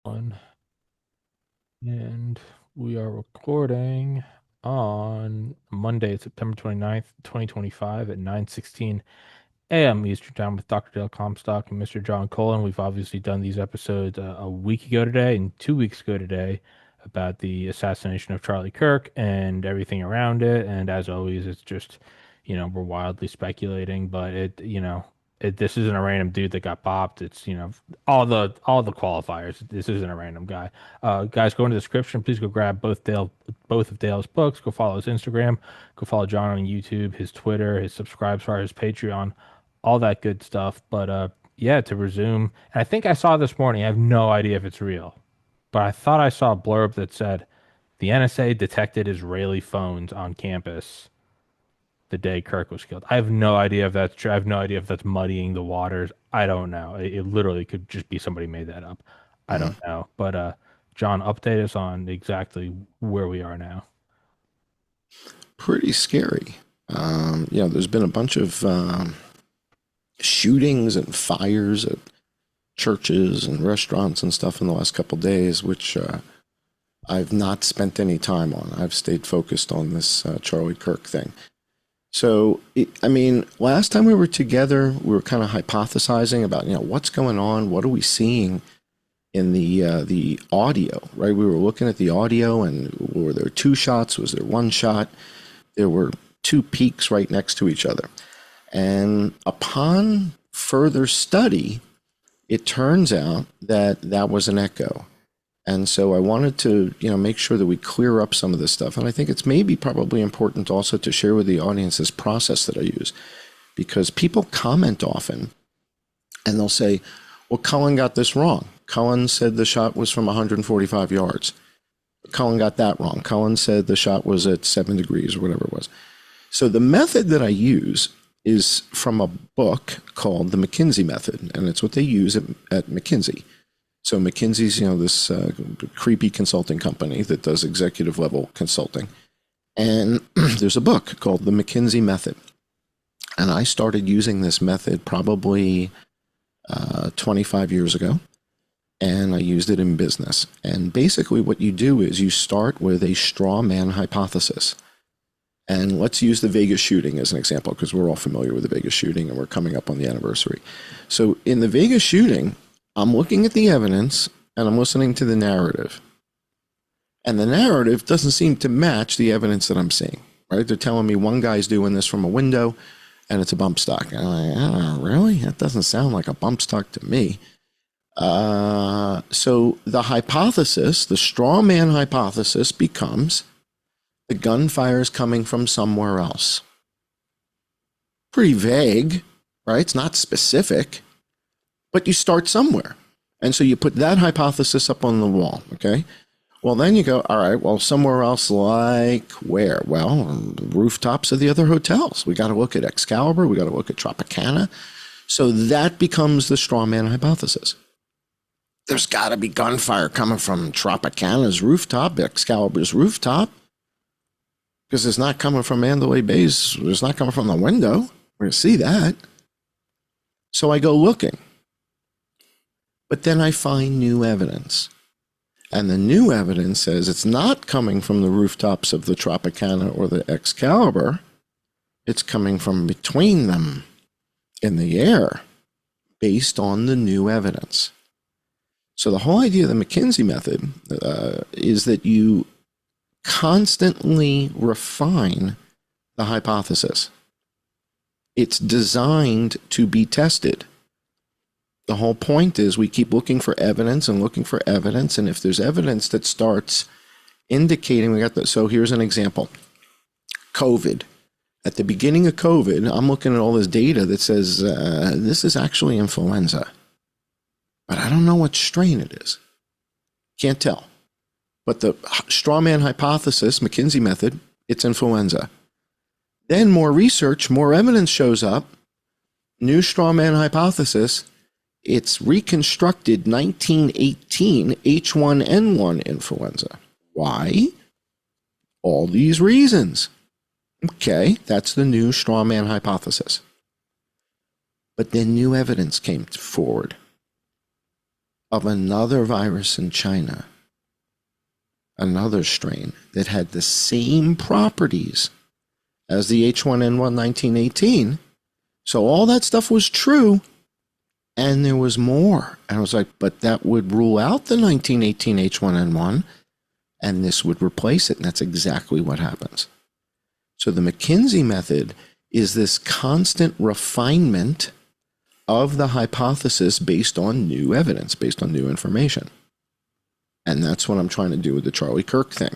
One, and we are recording on Monday, September 29th, 2025 at 9:16 a.m. Eastern Time with Dr. Dale Comstock and Mr. John Cullen. We've obviously done these episodes a week ago today and 2 weeks ago today about the assassination of Charlie Kirk and everything around it. And as always, it's just, we're wildly speculating, but this isn't a random dude that got popped. It's, all the qualifiers. This isn't a random guy. Guys, go into the description. Please go grab both of Dale's books. Go follow his Instagram. Go follow John on YouTube, his Twitter, his subscribe, his Patreon, all that good stuff. But yeah, to resume, and I think I saw this morning. I have no idea if it's real, but I thought I saw a blurb that said the NSA detected Israeli phones on campus the day Kirk was killed. I have no idea if that's true. I have no idea if that's muddying the waters. I don't know. It literally could just be somebody made that up. I Mhm. don't know. But John, update us on exactly where we are now. Pretty scary. There's been a bunch of shootings and fires at churches and restaurants and stuff in the last couple of days, which I've not spent any time on. I've stayed focused on this Charlie Kirk thing. So, last time we were together, we were kind of hypothesizing about, what's going on, what are we seeing in the audio, right? We were looking at the audio, and were there two shots? Was there one shot? There were two peaks right next to each other. And upon further study, it turns out that that was an echo. And so I wanted to, make sure that we clear up some of this stuff. And I think it's maybe probably important also to share with the audience this process that I use, because people comment often and they'll say, well, Cullen got this wrong. Cullen said the shot was from 145 yards. Cullen got that wrong. Cullen said the shot was at 7 degrees or whatever it was. So the method that I use is from a book called the McKinsey method, and it's what they use at McKinsey. So McKinsey's, this creepy consulting company that does executive level consulting. And there's a book called the McKinsey method. And I started using this method probably 25 years ago. And I used it in business. And basically what you do is you start with a straw man hypothesis. And let's use the Vegas shooting as an example, because we're all familiar with the Vegas shooting and we're coming up on the anniversary. So in the Vegas shooting, I'm looking at the evidence and I'm listening to the narrative. And the narrative doesn't seem to match the evidence that I'm seeing, right? They're telling me one guy's doing this from a window and it's a bump stock. And I'm like, oh, really? That doesn't sound like a bump stock to me. So the hypothesis, the straw man hypothesis, becomes the gunfire is coming from somewhere else. Pretty vague, right? It's not specific, but you start somewhere. And so you put that hypothesis up on the wall, okay? Well, then you go, all right, well, somewhere else, like where? Well, the rooftops of the other hotels. We got to look at Excalibur. We got to look at Tropicana. So that becomes the straw man hypothesis. There's got to be gunfire coming from Tropicana's rooftop, Excalibur's rooftop, because it's not coming from Mandalay Bay's. It's not coming from the window. We're going to see that. So I go looking. But then I find new evidence. And the new evidence says it's not coming from the rooftops of the Tropicana or the Excalibur. It's coming from between them in the air based on the new evidence. So the whole idea of the McKinsey method is that you constantly refine the hypothesis. It's designed to be tested. The whole point is we keep looking for evidence and looking for evidence. And if there's evidence that starts indicating we got that. So here's an example. COVID. At the beginning of COVID, I'm looking at all this data that says this is actually influenza. But I don't know what strain it is. Can't tell. But the straw man hypothesis, McKinsey method, it's influenza. Then more research, more evidence shows up. New straw man hypothesis, it's reconstructed 1918 H1N1 influenza. Why? All these reasons. Okay, that's the new straw man hypothesis. But then new evidence came forward. of another virus in China, another strain that had the same properties as the H1N1 1918. So all that stuff was true, and there was more. And I was like, but that would rule out the 1918 H1N1, and this would replace it. And that's exactly what happens. So the McKinsey method is this constant refinement of the hypothesis based on new evidence, based on new information. And that's what I'm trying to do with the Charlie Kirk thing.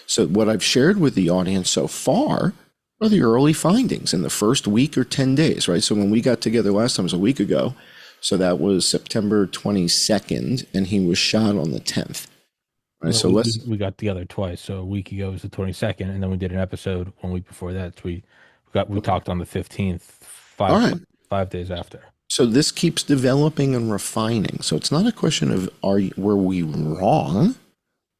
So what I've shared with the audience so far are the early findings in the first week or 10 days, right? So when we got together last time, it was a week ago. So that was September 22nd, and he was shot on the 10th. Right, Well, so we got together twice. So a week ago was the 22nd, and then we did an episode 1 week before that. So we okay. talked on the 15th, All right. 5 days after. So this keeps developing and refining. So it's not a question of were we wrong?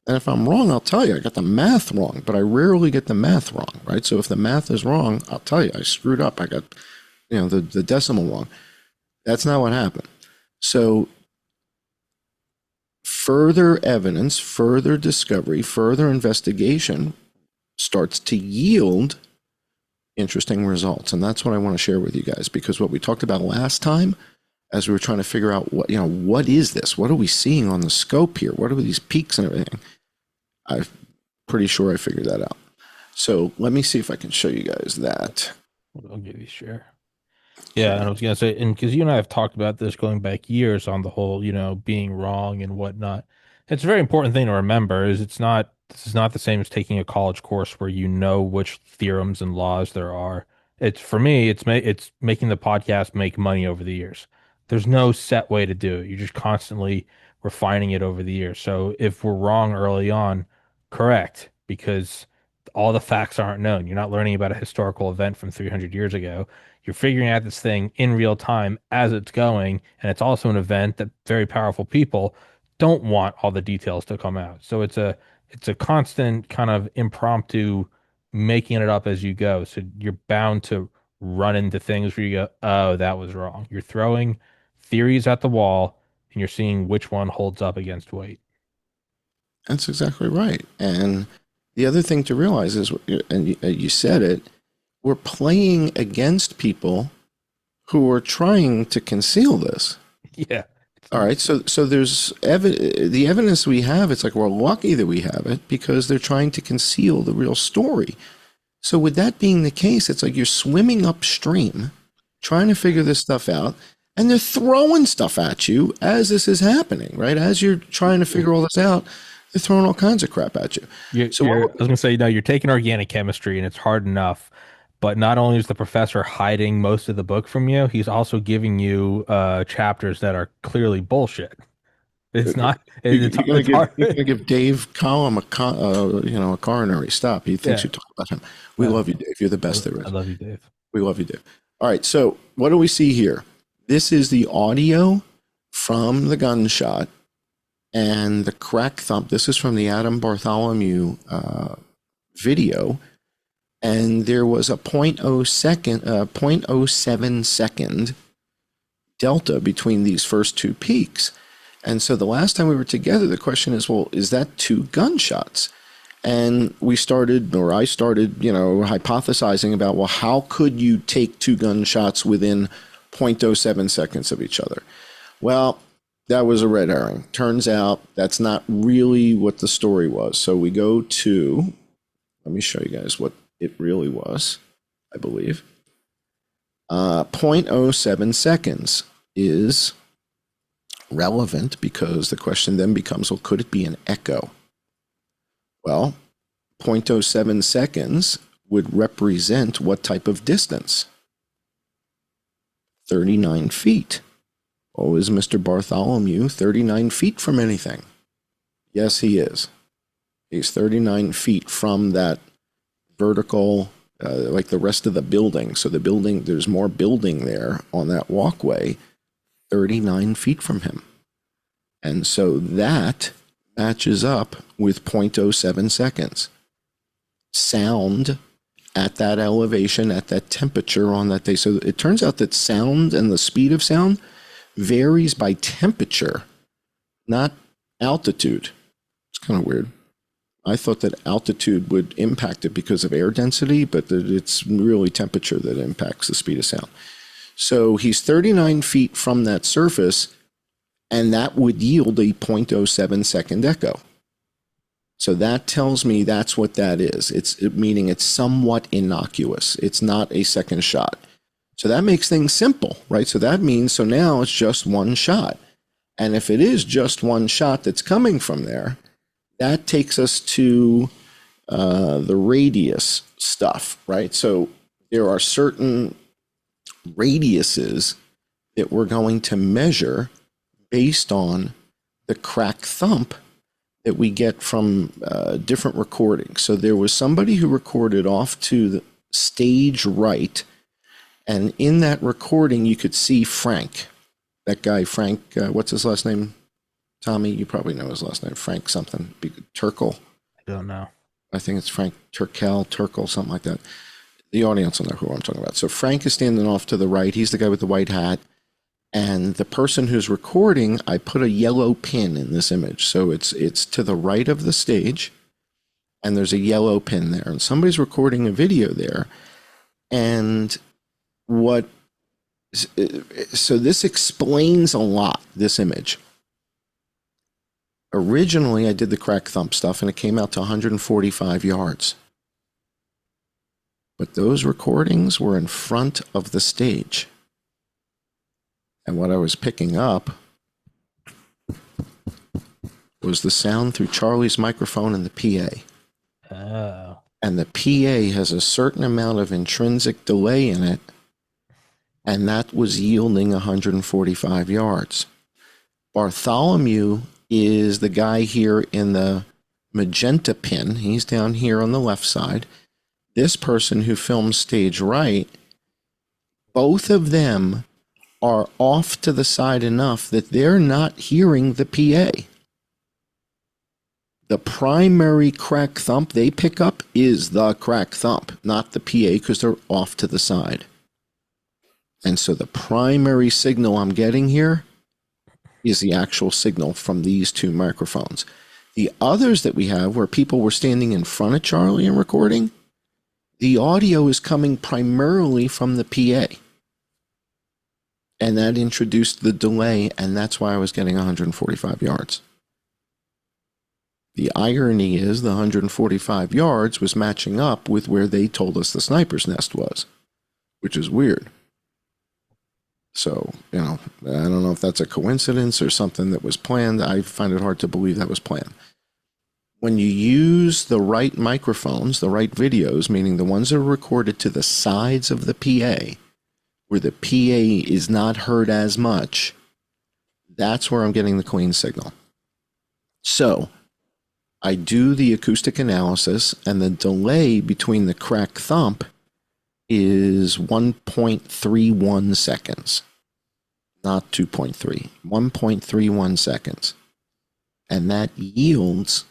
And if I'm wrong, I'll tell you I got the math wrong, but I rarely get the math wrong, right? So if the math is wrong, I'll tell you I screwed up. I got, the decimal wrong. That's not what happened. So further evidence, further discovery, further investigation starts to yield interesting results. And that's what I want to share with you guys, because what we talked about last time, as we were trying to figure out what is this? What are we seeing on the scope here? What are these peaks and everything? I'm pretty sure I figured that out. So let me see if I can show you guys that. I'll give you a share. Yeah, and I was gonna say, and because you and I have talked about this going back years on the whole, being wrong and whatnot. It's a very important thing to remember is this is not the same as taking a college course where you know which theorems and laws there are. It's for me, it's making the podcast make money over the years. There's no set way to do it. You're just constantly refining it over the years. So if we're wrong early on, correct, because all the facts aren't known. You're not learning about a historical event from 300 years ago. You're figuring out this thing in real time as it's going, and it's also an event that very powerful people don't want all the details to come out. So it's a constant kind of impromptu making it up as you go. So you're bound to run into things where you go, "Oh, that was wrong." You're throwing theories at the wall and you're seeing which one holds up against weight. That's exactly right. And the other thing to realize is, and you said it, we're playing against people who are trying to conceal this. Yeah. All right, so there's the evidence we have. It's like we're lucky that we have it because they're trying to conceal the real story. So with that being the case, it's like you're swimming upstream, trying to figure this stuff out, and they're throwing stuff at you as this is happening, right? As you're trying to figure all this out, they're throwing all kinds of crap at you. I was going to say, no, you're taking organic chemistry and it's hard enough. But not only is the professor hiding most of the book from you, he's also giving you chapters that are clearly bullshit. It's not. It's hard. You're gonna give Dave Collum a coronary stop. He thinks Yeah. you talk about him. We love you, Dave. You're the best there is. I love you, Dave. We love you, Dave. All right. So what do we see here? This is the audio from the gunshot and the crack thump. This is from the Adam Bartholomew video. And there was a 0.07 second delta between these first two peaks. And so the last time we were together, the question is, well, is that two gunshots? And I started, hypothesizing about, well, how could you take two gunshots within 0.07 seconds of each other? Well, that was a red herring. Turns out that's not really what the story was. So we go to, let me show you guys what it really was, I believe. 0.07 seconds is relevant because the question then becomes, well, could it be an echo? Well, 0.07 seconds would represent what type of distance? 39 feet. Oh, is Mr. Bartholomew 39 feet from anything? Yes, he is. He's 39 feet from that vertical, like the rest of the building. So the building, there's more building there on that walkway, 39 feet from him. And so that matches up with 0.07 seconds. Sound at that elevation, at that temperature on that day. So it turns out that sound and the speed of sound varies by temperature, not altitude. It's kind of weird. I thought that altitude would impact it because of air density, but that it's really temperature that impacts the speed of sound. So he's 39 feet from that surface, and that would yield a 0.07 second echo. So that tells me that's what that is. Meaning it's somewhat innocuous. It's not a second shot. So that makes things simple, right? So that means, so now it's just one shot. And if it is just one shot that's coming from there, that takes us to the radius stuff, right? So there are certain radiuses that we're going to measure based on the crack thump that we get from different recordings. So there was somebody who recorded off to the stage right, and in that recording you could see Frank. That guy, Frank, what's his last name? Tommy, you probably know his last name. Frank something. Turkle. I don't know. I think it's Frank Turkle, something like that. The audience will know who I'm talking about. So Frank is standing off to the right. He's the guy with the white hat. And the person who's recording, I put a yellow pin in this image. So it's to the right of the stage, and there's a yellow pin there. And somebody's recording a video there. And so this explains a lot, this image. Originally, I did the crack thump stuff, and it came out to 145 yards. But those recordings were in front of the stage. And what I was picking up was the sound through Charlie's microphone and the PA. Oh. And the PA has a certain amount of intrinsic delay in it, and that was yielding 145 yards. Bartholomew is the guy here in the magenta pin. He's down here on the left side. This person who films stage right, both of them are off to the side enough that they're not hearing the PA. The primary crack thump they pick up is the crack thump, not the PA, because they're off to the side. And so the primary signal I'm getting here is the actual signal from these two microphones. The others that we have, where people were standing in front of Charlie and recording, the audio is coming primarily from the PA. And that introduced the delay, and that's why I was getting 145 yards. The irony is the 145 yards was matching up with where they told us the sniper's nest was, which is weird. So, I don't know if that's a coincidence or something that was planned. I find it hard to believe that was planned. When you use the right microphones, the right videos, meaning the ones that are recorded to the sides of the PA, where the PA is not heard as much, that's where I'm getting the clean signal. So I do the acoustic analysis, and the delay between the crack thump is 1.31 seconds, not 2.3, 1.31 seconds. And that yields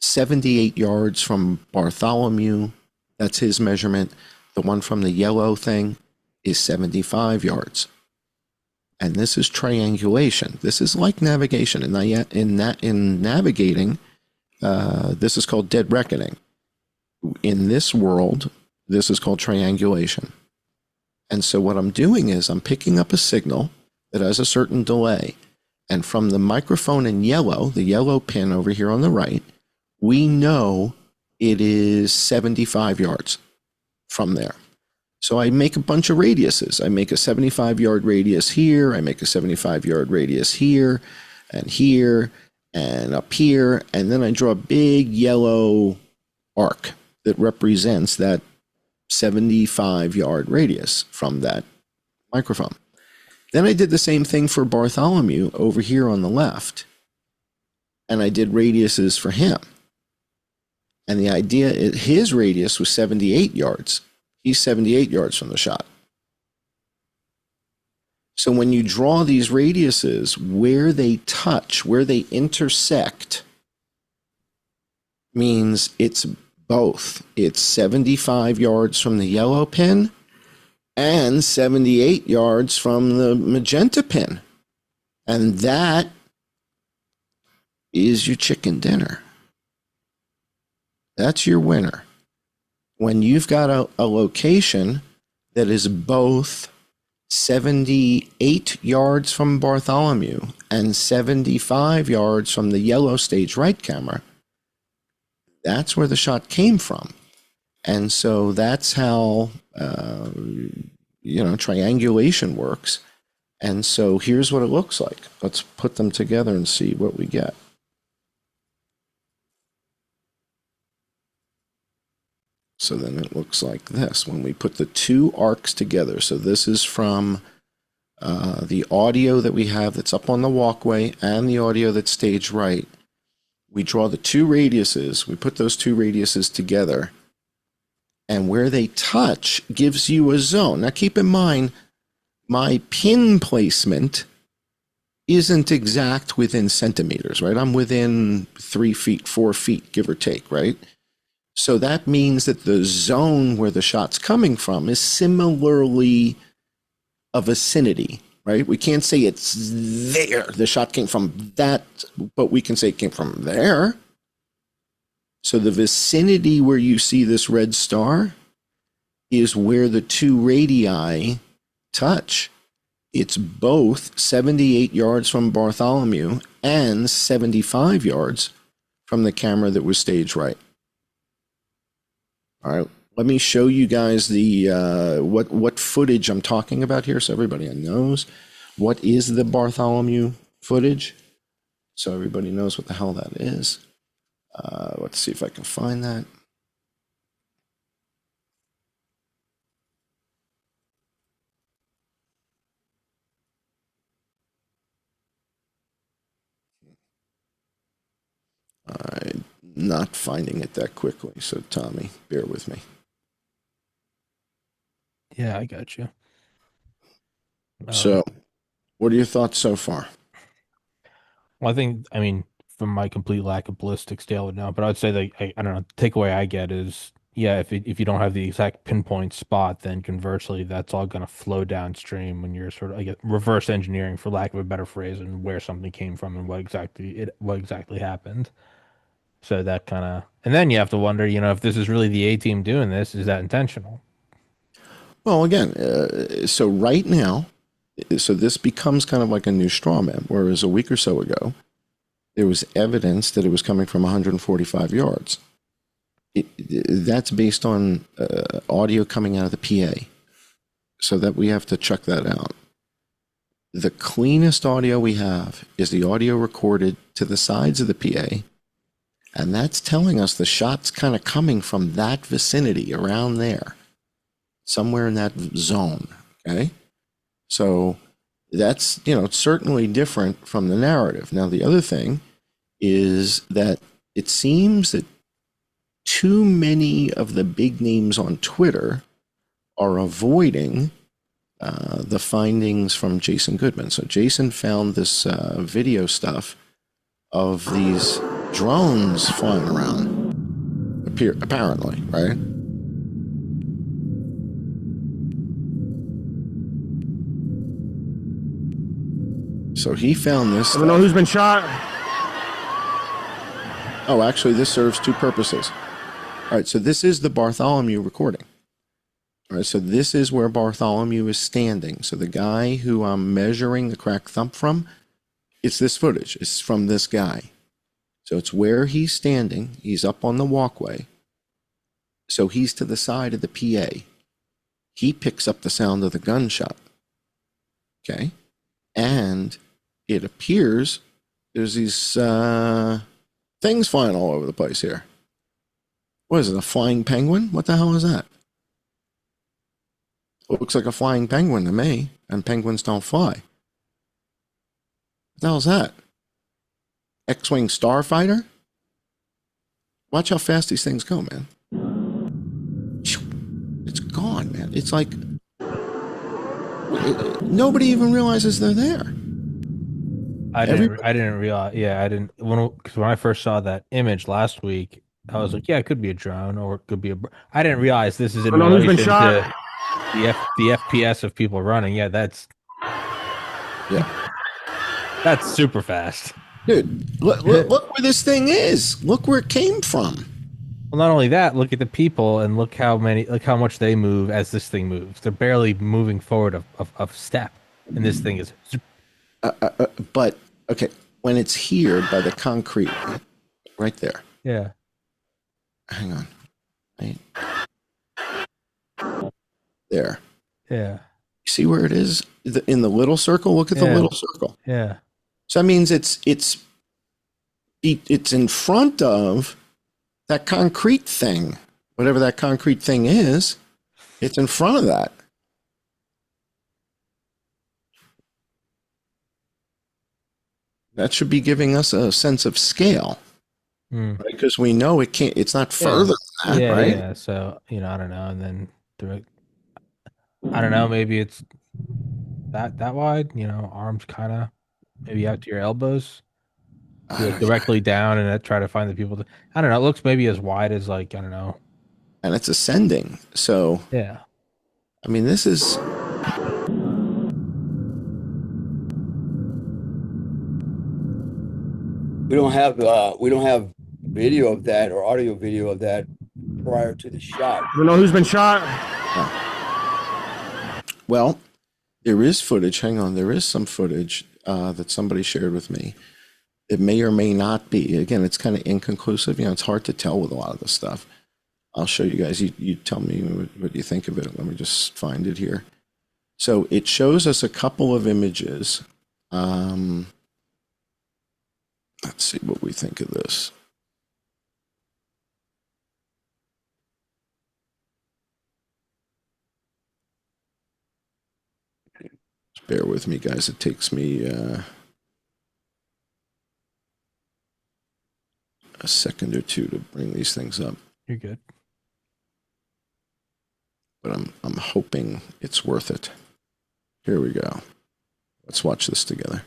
78 yards from Bartholomew. That's his measurement. The one from the yellow thing is 75 yards. And this is triangulation. This is like navigation. In navigating, this is called dead reckoning. In this world, this is called triangulation. And so what I'm doing is I'm picking up a signal that has a certain delay. And from the microphone in yellow, the yellow pin over here on the right, we know it is 75 yards from there. So I make a bunch of radiuses. I make a 75-yard radius here. I make a 75-yard radius here, and up here. And then I draw a big yellow arc that represents that 75-yard radius from that microphone. Then I did the same thing for Bartholomew over here on the left. And I did radiuses for him. And the idea is his radius was 78 yards. He's 78 yards from the shot. So when you draw these radiuses, where they touch, where they intersect, means it's both. It's 75 yards from the yellow pin and 78 yards from the magenta pin. And that is your chicken dinner. That's your winner. When you've got a location that is both 78 yards from Bartholomew and 75 yards from the yellow stage right camera, that's where the shot came from. And so that's how, triangulation works. And so here's what it looks like. Let's put them together and see what we get. So then it looks like this when we put the two arcs together. So this is from the audio that we have that's up on the walkway and the audio that's stage right. We draw the two radiuses. We put those two radiuses together. And where they touch gives you a zone. Now keep in mind, my pin placement isn't exact within centimeters, right? I'm within 3 feet, 4 feet, give or take, right? So that means that the zone where the shot's coming from is similarly a vicinity, right? We can't say it's there. The shot came from that, but we can say it came from there. So the vicinity where you see this red star is where the two radii touch. It's both 78 yards from Bartholomew and 75 yards from the camera that was stage right. All right, let me show you guys the what footage I'm talking about here so everybody knows what is the Bartholomew footage, so everybody knows what the hell that is. Let's see if I can find that. I'm not finding it that quickly, so Tommy, bear with me. Yeah, I got you. So, what are your thoughts so far? Well, I mean, from my complete lack of ballistics to now, but I'd say that I don't know. The takeaway I get is, yeah, if you don't have the exact pinpoint spot, then conversely, that's all going to flow downstream when you're sort of, I guess, reverse engineering, for lack of a better phrase, and where something came from and what exactly happened. So that kind of, and then you have to wonder, if this is really the A team doing this, is that intentional? Well, again, so right now, so this becomes kind of like a new straw man, whereas a week or so ago, there was evidence that it was coming from 145 yards. That's based on audio coming out of the PA, so that we have to check that out. The cleanest audio we have is the audio recorded to the sides of the PA, and that's telling us the shot's kind of coming from that vicinity around there, somewhere in that zone, okay? So that's, it's certainly different from the narrative. Now, the other thing is that it seems that too many of the big names on Twitter are avoiding the findings from Jason Goodman. So Jason found this video stuff of these drones flying around, apparently, right? So he found this. I don't know who's been shot. Oh, actually, this serves two purposes. All right, so this is the Bartholomew recording. All right, so this is where Bartholomew is standing. So the guy who I'm measuring the cracked thump from, it's this footage. It's from this guy. So it's where he's standing. He's up on the walkway. So he's to the side of the PA. He picks up the sound of the gunshot. Okay? And it appears there's these things flying all over the place here. What is it, a flying penguin? What the hell is that? It looks like a flying penguin to me, and penguins don't fly. What the hell is that? X-Wing starfighter? Watch how fast these things go, man. It's gone, man. It's like nobody even realizes they're there. I didn't realize. Yeah, I didn't because when I first saw that image last week, I was like, yeah, it could be a drone or it could be I didn't realize this is in I don't know who's been relation shot. to the FPS of people running. Yeah, Yeah. that's super fast. Dude, look where this thing is. Look where it came from. Well, not only that, look at the people and look how much they move as this thing moves. They're barely moving forward of step, and this thing is, But okay, when it's here by the concrete, right there. yeah, Hang on. Right there. yeah, You see where it is? In the little circle? Look at the yeah, little circle. yeah. So that means it's in front of that concrete thing. Whatever that concrete thing is, it's in front of that. That should be giving us a sense of scale, Hmm. right? Because we know it's not Yeah, further than that, yeah, right? yeah. So, I don't know. And then I don't know, maybe it's that wide, arms kind of maybe out to your elbows. You look directly down and try to find the people that I don't know. It looks maybe as wide as like, I don't know. And it's ascending. So, Yeah. I mean, this is We don't have video of that or audio video of that prior to the shot. You know who's been shot? well, there is footage. Hang on, there is some footage that somebody shared with me. It may or may not be. Again, it's kind of inconclusive. It's hard to tell with a lot of this stuff. I'll show you guys. You tell me what you think of it. Let me just find it here. So it shows us a couple of images. Let's see what we think of this. Just bear with me, guys. It takes me a second or two to bring these things up, You're good. but I'm hoping it's worth it. Here we go. Let's watch this together.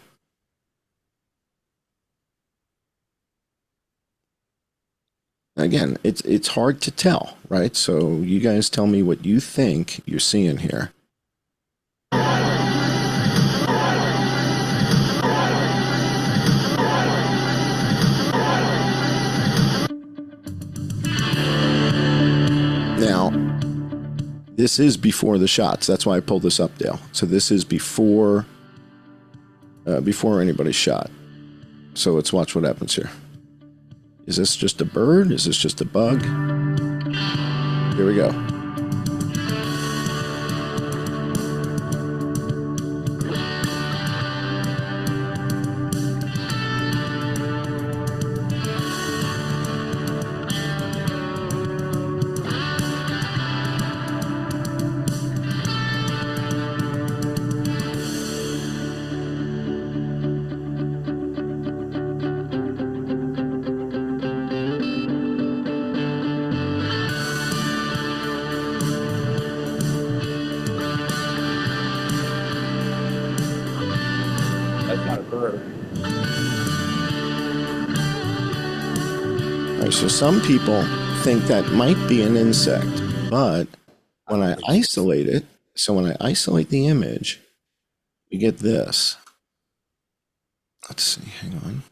Again, it's hard to tell, right? So you guys tell me what you think you're seeing here. Now, this is before the shots. That's why I pulled this up, Dale. So this is before anybody's shot. So let's watch what happens here. Is this just a bird? Is this just a bug? Here we go. That's not a bird. All right, so some people think that might be an insect, but when I isolate it, so when I isolate the image, we get this. Let's see, hang on.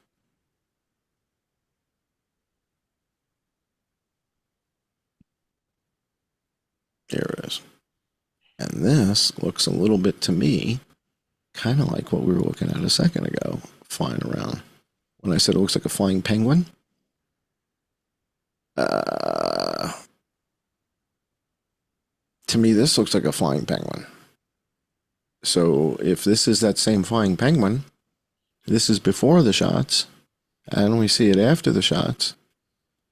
There it is. And this looks a little bit to me kind of like what we were looking at a second ago, flying around. When I said it looks like a flying penguin, to me, this looks like a flying penguin. So if this is that same flying penguin, this is before the shots, and we see it after the shots.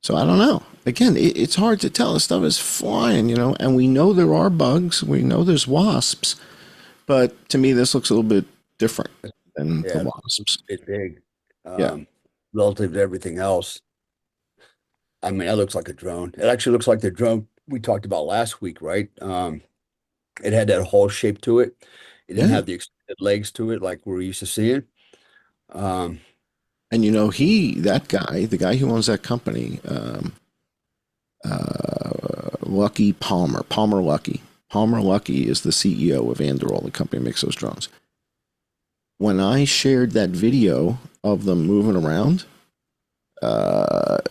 So I don't know. Again, it's hard to tell. This stuff is flying, and we know there are bugs. We know there's wasps. But to me, this looks a little bit different than the wasps. It's big. Yeah. Relative to everything else. I mean, it looks like a drone. It actually looks like the drone we talked about last week, right? It had that whole shape to it. It didn't Yeah. have the extended legs to it like we're used to seeing. Um, And that guy, the guy who owns that company, Lucky Palmer Lucky. Palmer Lucky is the CEO of Anduril, the company that makes those drones. when I shared that video of them moving around,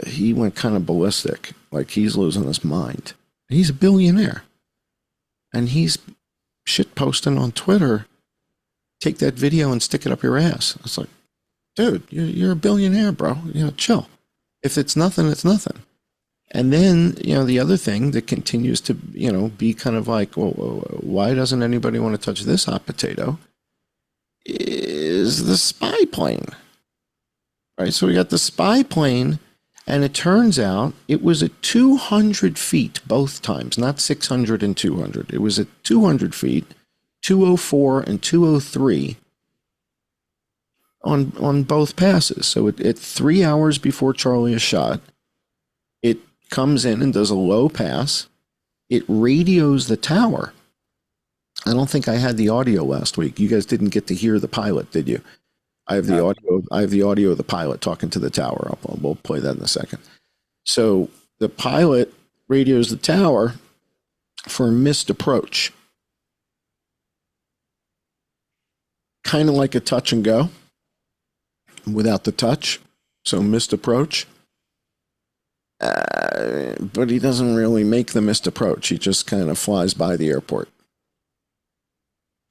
he went kind of ballistic. Like he's losing his mind. He's a billionaire. And he's shit posting on Twitter. Take that video and stick it up your ass. It's like, dude, you're a billionaire, bro. Chill. If it's nothing, it's nothing. And then, the other thing that continues to, be kind of like, well, why doesn't anybody want to touch this hot potato is the spy plane, right? So we got the spy plane, and it turns out it was at 200 feet both times, not 600 and 200. It was at 200 feet, 204 and 203 on both passes. So at 3 hours before Charlie is shot, it comes in and does a low pass. It radios the tower. I don't think I had the audio last week. You guys didn't get to hear the pilot, did you? I have the audio. I have the audio of the pilot talking to the tower. We'll play that in a second. So the pilot radios the tower for a missed approach, kind of like a touch and go without the touch. So missed approach. But he doesn't really make the missed approach. He just kind of flies by the airport.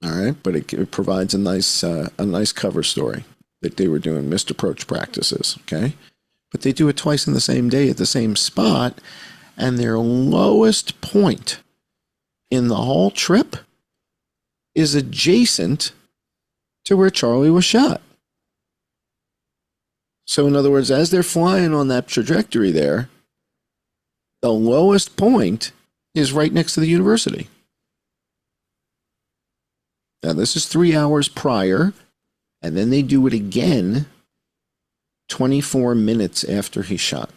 All right, but it provides a nice cover story that they were doing missed approach practices. Okay, but they do it twice in the same day at the same spot, and their lowest point in the whole trip is adjacent to where Charlie was shot. So in other words, as they're flying on that trajectory there, the lowest point is right next to the university. Now, this is 3 hours prior, and then they do it again 24 minutes after he's shot.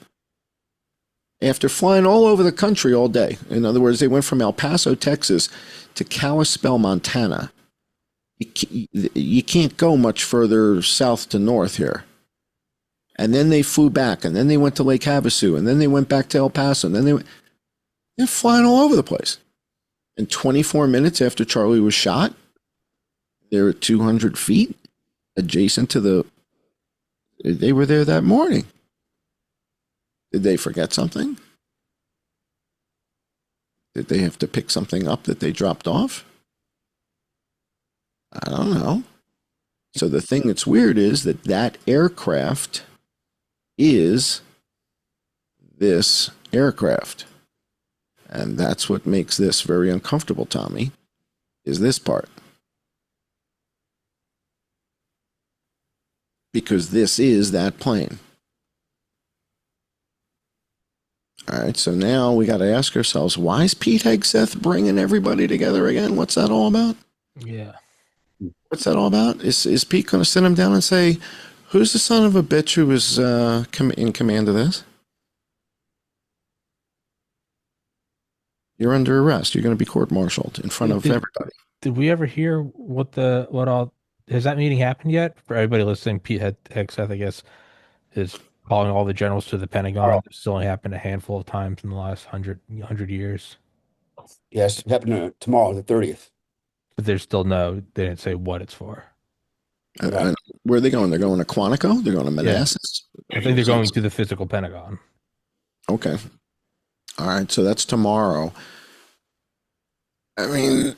After flying all over the country all day. In other words, they went from El Paso, Texas to Kalispell, Montana. You can't go much further south to north here. And then they flew back, and then they went to Lake Havasu, and then they went back to El Paso, and then they're flying all over the place. And 24 minutes after Charlie was shot, they're at 200 feet adjacent to they were there that morning. Did they forget something? Did they have to pick something up that they dropped off? I don't know. So the thing that's weird is that aircraft is this aircraft. And that's what makes this very uncomfortable, Tommy, is this part. Because this is that plane. All right, so now we got to ask ourselves, why is Pete Hegseth bringing everybody together again? What's that all about? Yeah. What's that all about? Is Pete going to sit him down and say, who's the son of a bitch who was in command of this? You're under arrest. You're going to be court-martialed in front of everybody. Did we ever hear what all has that meeting happened yet? For everybody listening, Pete Hegseth, I guess, is calling all the generals to the Pentagon. It's only happened a handful of times in the last 100 years. Yes, it's happening tomorrow, the 30th. But they didn't say what it's for. And where are they going? They're going to Quantico? They're going to Manassas? I think they're going to the physical Pentagon. Okay. All right, so that's tomorrow. I mean,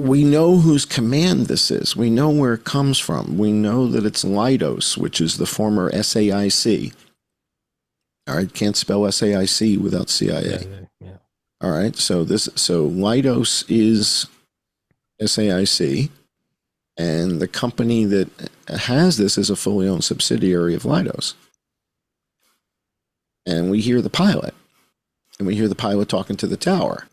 we know whose command this is. We know where it comes from. We know that it's Leidos, which is the former SAIC. All right, can't spell SAIC without CIA. Yeah. All right, so Leidos is SAIC, and the company that has this is a fully owned subsidiary of Leidos. And we hear the pilot, talking to the tower.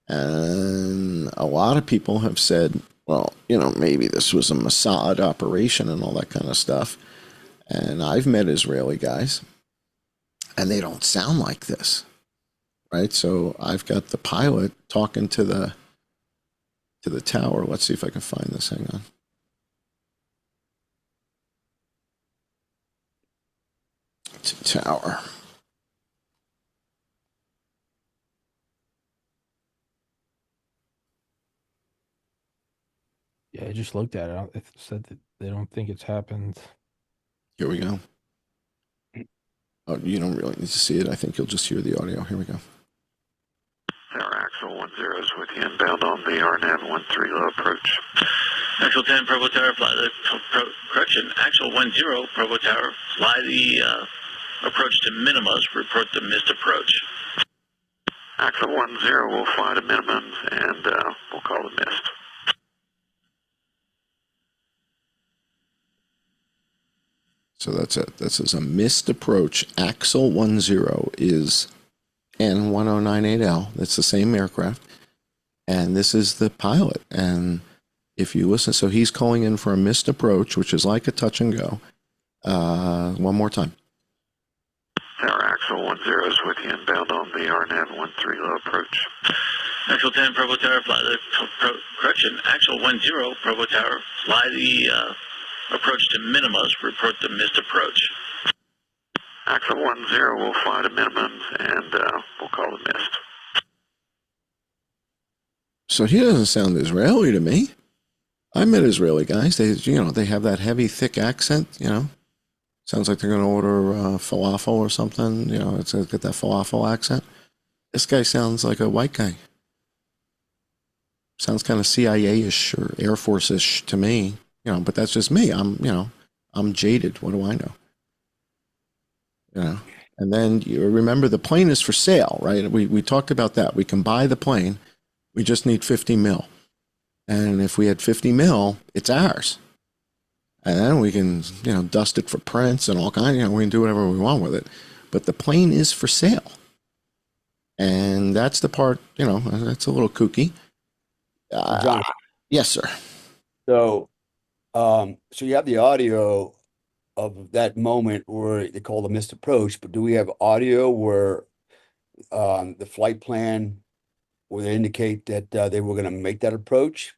And a lot of people have said, well, maybe this was a Mossad operation and all that kind of stuff. And I've met Israeli guys, and they don't sound like this, right? So I've got the pilot talking to the tower. Let's see if I can find this. Hang on. Tower. Yeah, I just looked at it. It said that they don't think it's happened. Here we go. Oh, you don't really need to see it. I think you'll just hear the audio. Here we go. Tower Axle 10 is with you inbound on the RNAV 13 low approach. Axle 10, Provo Tower, fly the, correction, Axle 10, Provo Tower, fly the approach to minimums, report the missed approach. Axle 10 will fly to minimums and we'll call the missed. So that's it. That says a missed approach. Axle 10 is N1098L. That's the same aircraft. And this is the pilot. And if you listen, so he's calling in for a missed approach, which is like a touch and go. One more time. Tower Axle 10 is with you inbound on the RNAV 13 low approach. Axle 10, Provo Tower, fly the, correction, Axle 10, Provo Tower, fly the approach to minimums, report the missed approach. Axle 10 will fly to minimums and we'll call the missed. So he doesn't sound Israeli to me. I met Israeli guys. They have that heavy, thick accent. Sounds like they're going to order falafel or something. It's got that falafel accent. This guy sounds like a white guy. Sounds kind of CIA-ish or Air Force-ish to me. But that's just me. I'm jaded. What do I know? And then you remember the plane is for sale, right? We talked about that. We can buy the plane. We just need 50 mil. And if we had 50 mil, it's ours. And then we can, dust it for prints and all kinds. We can do whatever we want with it. But the plane is for sale. And that's the part, that's a little kooky. John. Yes, sir. So you have the audio of that moment where they call the missed approach, but do we have audio where the flight plan where they indicate that they were going to make that approach?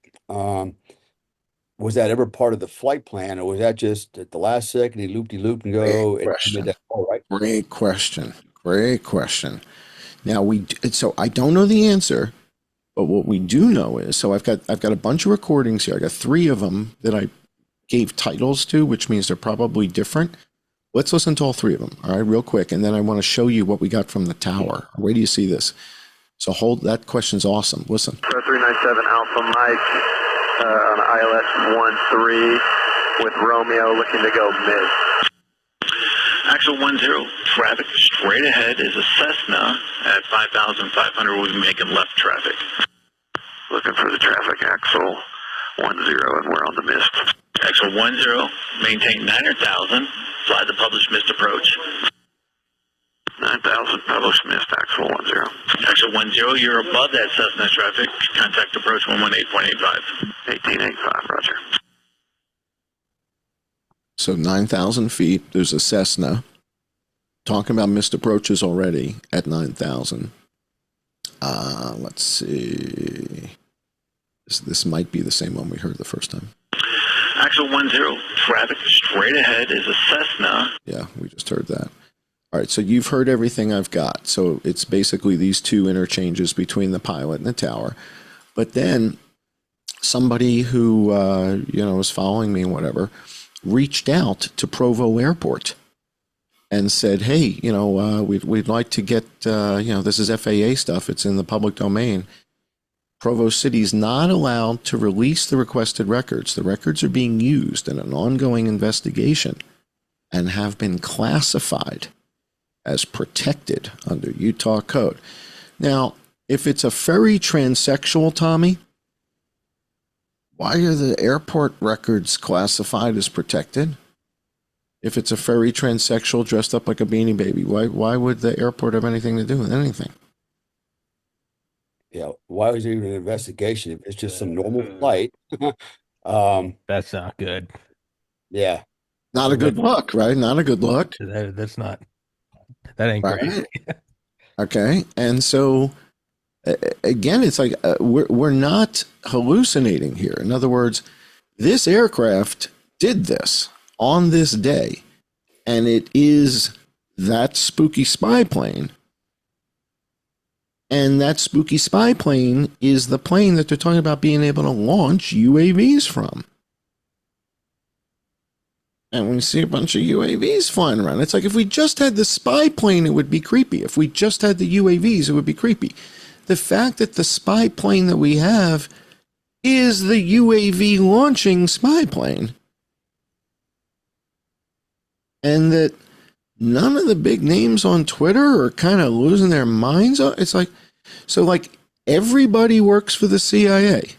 Was that ever part of the flight plan, or was that just at the last second he looped and go? Great question. And made that call, right? Great question. Now so I don't know the answer, but what we do know is, so I've got a bunch of recordings here. I got 3 of them that I gave titles to, which means they're probably different. Let's listen to all 3 of them, all right, real quick, and then I want to show you what we got from the tower. Where do you see this? So that question's awesome. Listen. 397 Alpha Mike on ILS 13 with Romeo looking to go mid. Axle 10, traffic straight ahead is a Cessna at 5,500. We'll be making left traffic. Looking for the traffic, Axle 10, and we're on the missed. Axle 10, maintain 9,000, fly the published missed approach. 9,000 published missed, Axle 10. Axle 10, you're above that Cessna traffic. Contact approach 118.85. 1885, roger. So 9,000 feet, there's a Cessna. Talking about missed approaches already at 9,000. Let's see. This might be the same one we heard the first time. Axle 10, traffic straight ahead is a Cessna. Yeah, we just heard that. All right, so you've heard everything I've got. So it's basically these 2 interchanges between the pilot and the tower. But then somebody who, was following me and whatever, reached out to Provo Airport and said, hey, we'd like to get, this is FAA stuff. It's in the public domain. Provo City's not allowed to release the requested records. The records are being used in an ongoing investigation and have been classified as protected under Utah code. Now, if it's a ferry transsexual, Tommy, why are the airport records classified as protected? If it's a ferry transsexual dressed up like a Beanie Baby, why would the airport have anything to do with anything? Yeah, why was there even an investigation if it's just some normal flight? That's not good. Yeah. Not a good look, right? Not a good look. That's not. That ain't Right. great. Okay, and so again, it's like we're not hallucinating here. In other words, this aircraft did this on this day, and it is that spooky spy plane. And that spooky spy plane is the plane that they're talking about being able to launch UAVs from. And we see a bunch of UAVs flying around. It's like if we just had the spy plane, it would be creepy. If we just had the UAVs, it would be creepy. The fact that the spy plane that we have is the UAV launching spy plane, and that none of the big names on Twitter are kind of losing their minds. It's like, so like everybody works for the CIA.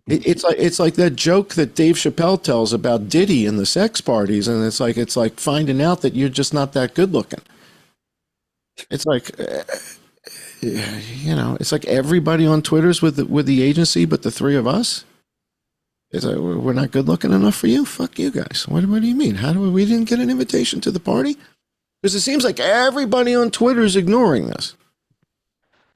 It's like that joke that Dave Chappelle tells about Diddy and the sex parties, and it's like finding out that you're just not that good looking. It's like, it's like everybody on Twitter's with the agency, but the three of us. It's like we're not good looking enough for you. Fuck you guys. What do you mean? How do we didn't get an invitation to the party? Because it seems like everybody on Twitter is ignoring this.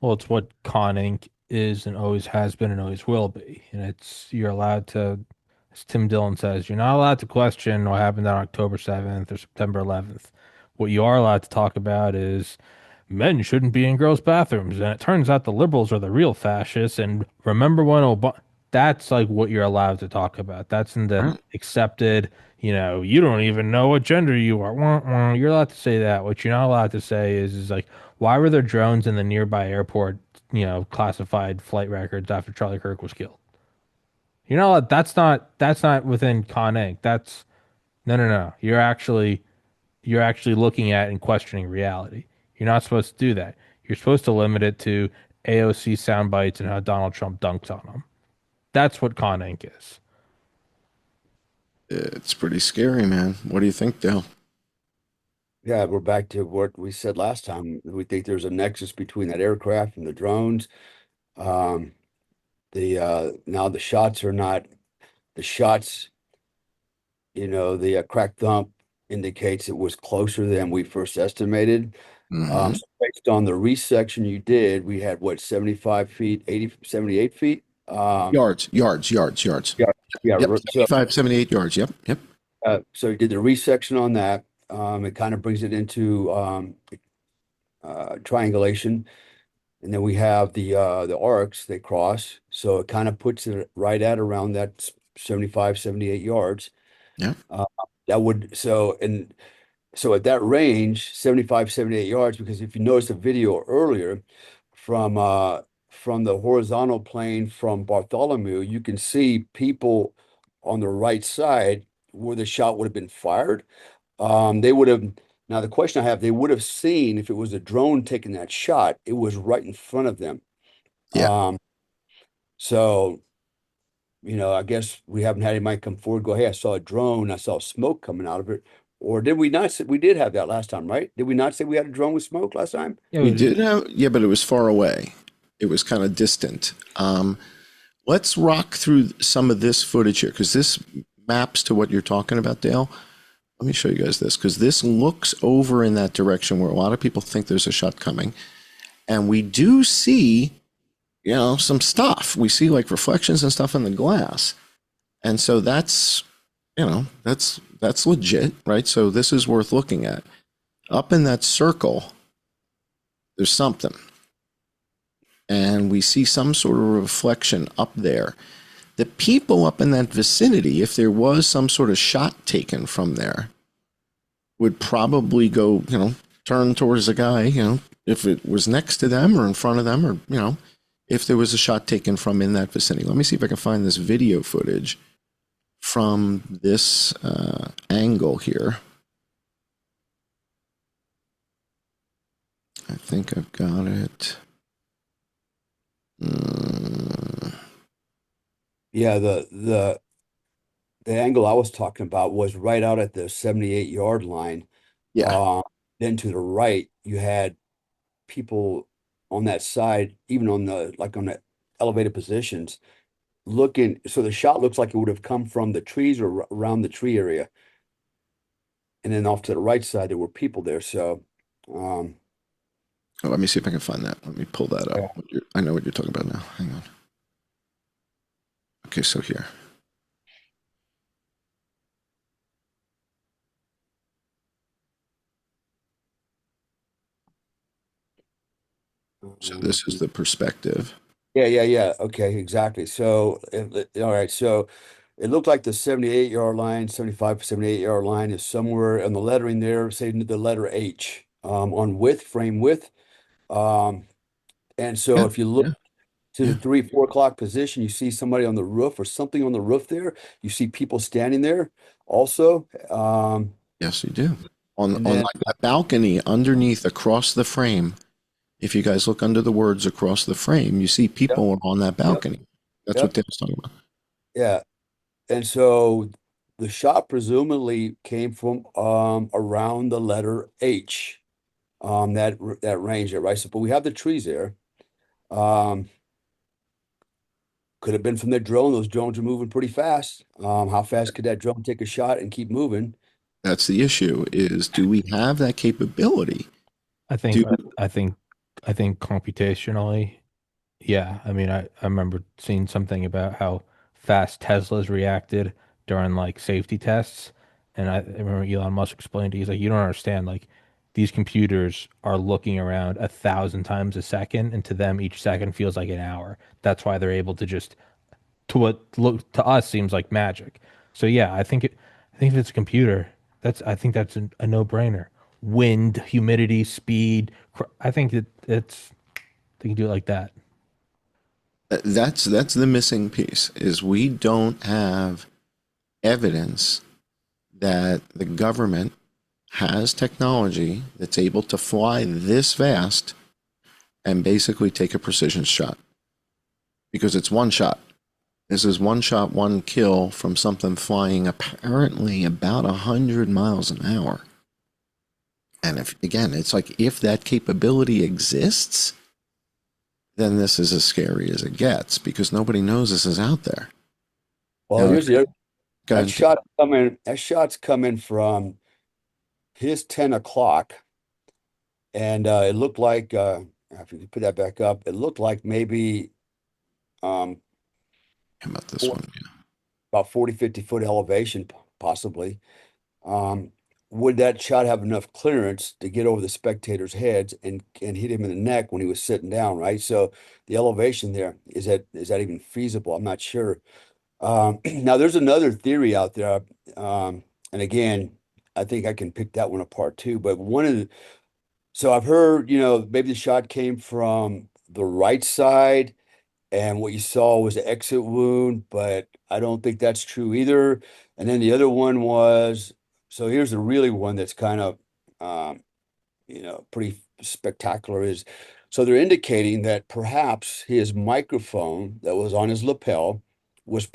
Well, it's what Con Inc. is and always has been and always will be. And you're allowed to, as Tim Dillon says, you're not allowed to question what happened on October 7th or September 11th. What you are allowed to talk about is men shouldn't be in girls' bathrooms. And it turns out the liberals are the real fascists. And remember when Obama, that's like what you're allowed to talk about. That's in the Right. accepted, you don't even know what gender you are. Wah, wah. You're allowed to say that. What you're not allowed to say is like, why were there drones in the nearby airport, classified flight records after Charlie Kirk was killed? That's not within Con Inc. That's no, no, no. You're actually looking at and questioning reality. You're not supposed to do that. You're supposed to limit it to AOC sound bites and how Donald Trump dunks on them. That's what Con Inc. is. It's pretty scary, man. What do you think, Dale? Yeah, we're back to what we said last time. We think there's a nexus between that aircraft and the drones. Um, the now the shots are not the shots, the crack dump indicates it was closer than we first estimated. Mm-hmm. So based on the resection you did, we had what, 75 feet, 80, 78 feet? Yards. Yeah, yeah. Yep, So 75, 78 yards. Yep. so you did the resection on that. It kind of brings it into triangulation. And then we have the arcs they cross. So it kind of puts it right at around that 75, 78 yards. Yeah. Uh, that would so at that range, 75, 78 yards, because if you notice the video earlier from the horizontal plane from Bartholomew, you can see people on the right side where the shot would have been fired. They would have Now the question I have, they would have seen if it was a drone taking that shot, it was right in front of them. Yeah. Um, so I guess we haven't had anybody come forward, go, hey, I saw a drone, I saw smoke coming out of it. Or did we not say we did have that last time, right? Did we not say we had a drone with smoke last time? Yeah, We did have, yeah, but it was far away. It was kind of distant. Let's rock through some of this footage here because this maps to what you're talking about, Dale. Let me show you guys this because this looks over in that direction where a lot of people think there's a shot coming. And we do see, some stuff. We see like reflections and stuff in the glass. And so that's legit, right? So this is worth looking at. Up in that circle, there's something. And we see some sort of reflection up there. The people up in that vicinity, if there was some sort of shot taken from there, would probably go, turn towards the guy, if it was next to them or in front of them, or, if there was a shot taken from in that vicinity. Let me see if I can find this video footage from this angle here. I think I've got it. Yeah, the angle I was talking about was right out at the 78-yard line. Yeah. Then to the right, you had people on that side, even on the elevated positions, looking. So the shot looks like it would have come from the trees or around the tree area. And then off to the right side, there were people there. So, Let me see if I can find that. Let me pull that up. I know what you're talking about now. Hang on. Okay, so here. So this is the perspective. Yeah. Okay, exactly. So, all right. So it looked like the 78-yard line, 75, 78-yard line is somewhere on the lettering there, say the letter H, on width, frame width. Um, and so Yeah, if you look yeah, to the yeah. 3, 4 o'clock position, you see somebody on the roof or something on the roof there. You see people standing there also. Yes, you do. On And on then, like that balcony underneath across the frame, if you guys look under the words across the frame, you see yep, people on that yep, balcony. That's what yep. Dale's talking about. Yeah. And so the shot presumably came from around the letter H, that range there, right? So, but we have the trees there. Um, could have been from the drone. Those drones are moving pretty fast. How fast could that drone take a shot and keep moving? That's the issue is do we have that capability? I think Do I think I think computationally, yeah. I mean, I remember seeing something about how fast Teslas reacted during like safety tests. And I remember Elon Musk explained, he's like, you don't understand, like these computers are looking around 1,000 times a second, and to them each second feels like an hour. That's why they're able to just to what look to us seems like magic. So yeah, I think if it's a computer, I think that's a no-brainer. Wind, humidity, speed. I think it's they can do it like that. that's the missing piece is we don't have evidence that the government has technology that's able to fly this fast and basically take a precision shot because it's one shot. This is one shot, one kill from something flying apparently about 100 miles an hour. And if again, it's like if that capability exists, then this is as scary as it gets because nobody knows this is out there. Well, Now, here's the other, go that ahead. shot coming, that shot's coming from his 10 o'clock. And it looked like if you put that back up, it looked like maybe um How about this four, one? about 40, 50 foot elevation, possibly. Um, would that shot have enough clearance to get over the spectators' heads and hit him in the neck when he was sitting down, right? So the elevation there, is that even feasible? I'm not sure. Now there's another theory out there, and again, I think I can pick that one apart too. But so I've heard, maybe the shot came from the right side and what you saw was an exit wound, but I don't think that's true either. And then the other one was, so here's the really one that's kind of, um, pretty spectacular is, so they're indicating that perhaps his microphone that was on his lapel was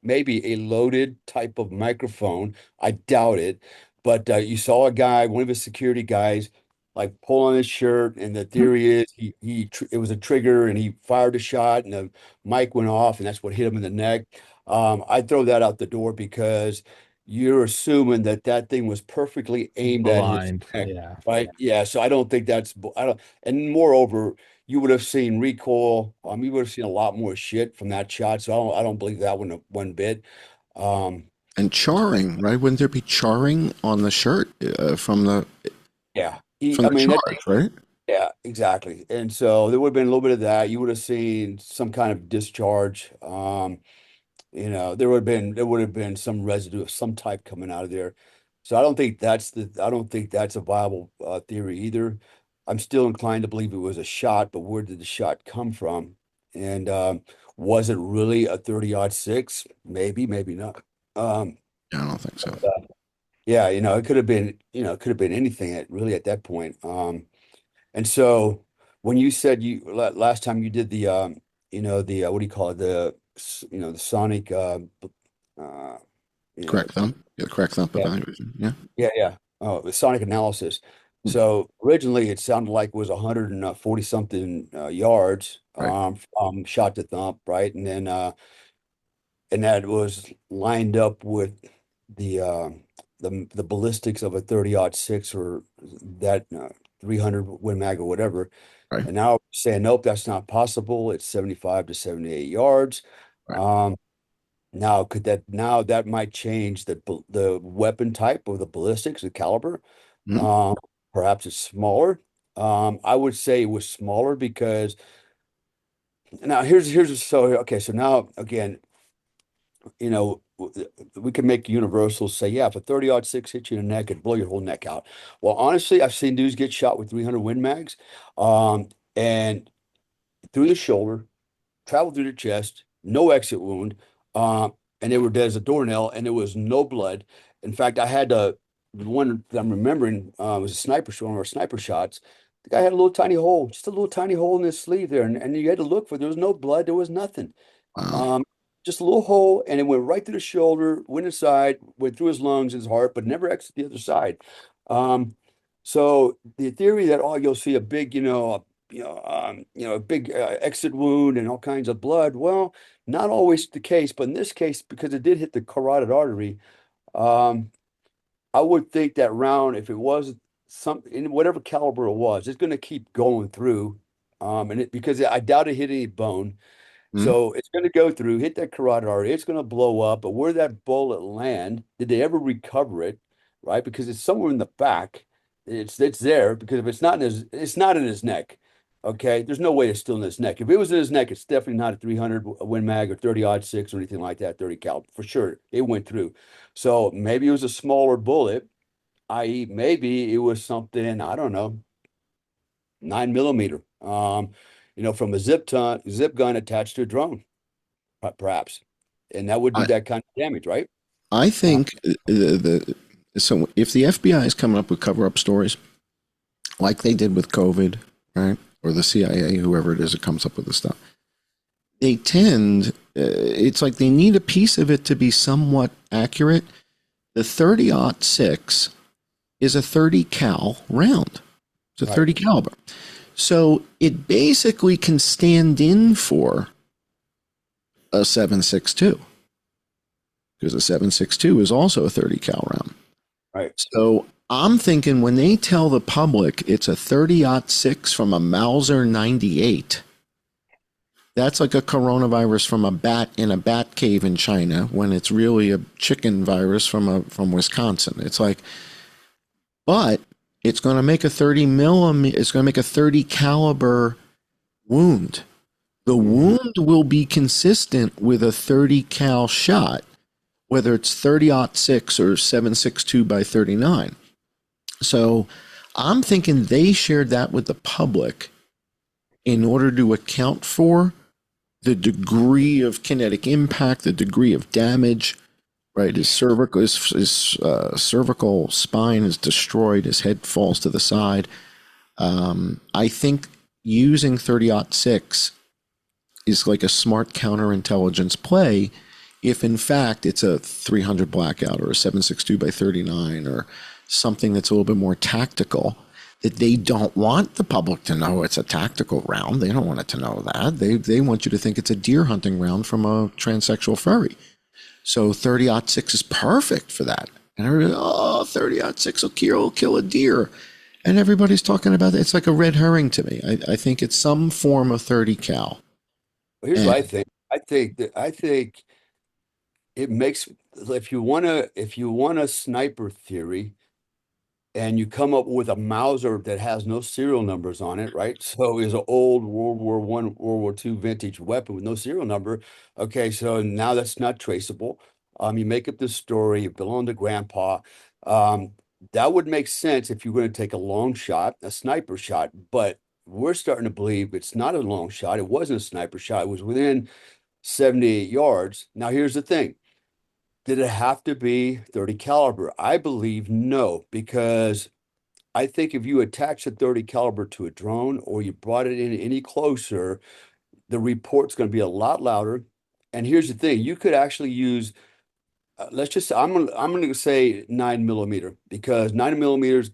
maybe a loaded type of microphone. I doubt it, but you saw a guy, one of his security guys, like pull on his shirt, and the theory is it was a trigger, and he fired a shot, and the mic went off, and that's what hit him in the neck. I'd throw that out the door because you're assuming that that thing was perfectly aimed at his Blind, neck, yeah. right? Yeah. So I don't think I don't, and moreover, you would have seen recoil. You would have seen a lot more shit from that shot. So I don't believe that one bit. Um, And charring, right? Wouldn't there be charring on the shirt yeah. from I the mean, charge, right? yeah, exactly. And so there would have been a little bit of that. You would have seen some kind of discharge. There would have been some residue of some type coming out of there. So I don't think that's a viable theory either. I'm still inclined to believe it was a shot, but where did the shot come from? And was it really a 30-06? Maybe, maybe not. Um, Yeah, I don't think so. yeah, it could have been anything at that point. And so when you said last time you did the what do you call it? The sonic uh you know Correct thumb. Yeah, correct thumb yeah, evaluation. Yeah. yeah. Oh, the sonic analysis. Hmm. So originally it sounded like it was 140 something yards Right. from shot to thump, right? And that was lined up with the the ballistics of a 30-06 or that 300 Win Mag or whatever. Right. And now saying, nope, that's not possible. It's 75 to 78 yards. Right. Um, now that might change the weapon type of the ballistics, the caliber. Hmm. Um, Perhaps it's smaller. I would say it was smaller because now so okay, so now again, you know, we can make universals say, yeah, if a 30-06 hits you in the neck, it'd blow your whole neck out. Well, honestly, I've seen dudes get shot with 300 Win Mags, and through the shoulder, traveled through the chest, no exit wound, and they were dead as a doornail, and there was no blood. In fact, the one that I'm remembering was a sniper shot, one of our sniper shots. The guy had a little tiny hole, just a little tiny hole in his sleeve there, and you had to look for. There was no blood, there was nothing. Wow. Um, just a little hole, and it went right through the shoulder, went inside, went through his lungs, his heart, but never exited the other side. Um, so the theory that you'll see a big, a big exit wound and all kinds of blood. Well, not always the case, but in this case, because it did hit the carotid artery, um, I would think that round, if it was some in whatever caliber it was, it's going to keep going through, because I doubt it hit any bone. Hmm? So it's going to go through, hit that carotid artery. It's going to blow up. But where that bullet land, did they ever recover it? Right, because it's somewhere in the back. It's there because if it's not in his neck. Okay, there's no way it's still in his neck. If it was in his neck, it's definitely not a 300 Win Mag or 30-06 or anything like that. 30 cal for sure. It went through. So maybe it was a smaller bullet, i.e., maybe it was something I don't know, 9 millimeter. From a zip gun attached to a drone, perhaps, and that would do I that kind of damage, right? I Uh, think so. If the FBI is coming up with cover up stories like they did with COVID, right, or the CIA, whoever it is that comes up with the stuff, they tend. It's like they need a piece of it to be somewhat accurate. The 30-06 is a 30 cal round. It's a right, 30 caliber. So it basically can stand in for a 7.62 because a 7.62 is also a 30 cal round. right. So I'm thinking when they tell the public it's a 30-06 from a Mauser 98, that's like a coronavirus from a bat in a bat cave in China when it's really a chicken virus from Wisconsin. It's like, but it's going to make a 30 millimeter, it's going to make a 30 caliber wound. The Mhm. wound will be consistent with a 30 cal shot, whether it's 30-06 or 7.62 by 39. So I'm thinking they shared that with the public in order to account for the degree of kinetic impact, the degree of damage, right? His cervical spine is destroyed. His head falls to the side. I think using 30-06 is like a smart counterintelligence play if in fact it's a 300 blackout or a 7.62 by 39 or something that's a little bit more tactical that they don't want the public to know it's a tactical round. They don't want it to know that. They want you to think it's a deer hunting round from a transsexual furry. So 30-06 is perfect for that. And everybody, oh, 30-06 will kill a deer. And everybody's talking about it. It's like a red herring to me. I think it's some form of 30 cal. Well, here's And what I think. I think it makes if you want a sniper theory and you come up with a Mauser that has no serial numbers on it, right? So it's an old World War I, World War II vintage weapon with no serial number. Okay, so now that's not traceable. You make up this story, it belonged to grandpa. Um, that would make sense if you're going to take a long shot, a sniper shot, but we're starting to believe it's not a long shot. It wasn't a sniper shot. It was within 78 yards. Now, here's the thing. Did it have to be 30 caliber? I believe no, because I think if you attach a 30 caliber to a drone or you brought it in any closer, the report's going to be a lot louder. And here's the thing, you could actually use let's just I'm gonna say 9 millimeter because 9 millimeters,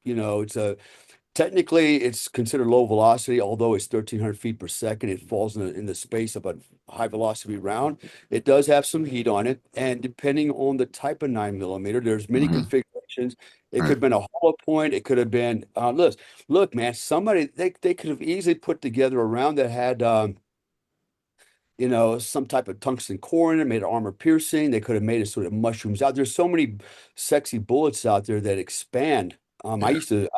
it's a technically it's considered low velocity, although it's 1,300 feet per second. It falls in the space of a high velocity round. It does have some heat on it, and depending on the type of 9 millimeter, there's many mhm, configurations. It could right. have been a hollow point. It could have been look, man. Somebody they could have easily put together a round that had some type of tungsten core in it, made it armor piercing. They could have made it sort of mushrooms out. There's so many sexy bullets out there that expand Yeah. I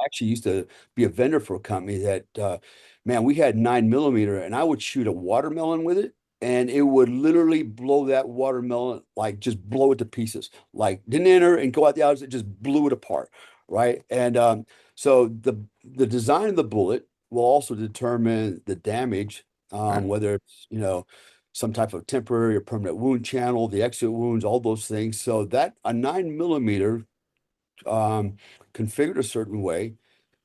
actually used to be a vendor for a company that, man, we had 9 millimeter, and I would shoot a watermelon with it, and it would literally blow that watermelon, like just blow it to pieces. Like didn't enter and go out the outside, just blew it apart, right? And so the design of the bullet will also determine the damage, Right. whether it's, some type of temporary or permanent wound channel, the exit wounds, all those things. So that a 9 millimeter, um, configured a certain way,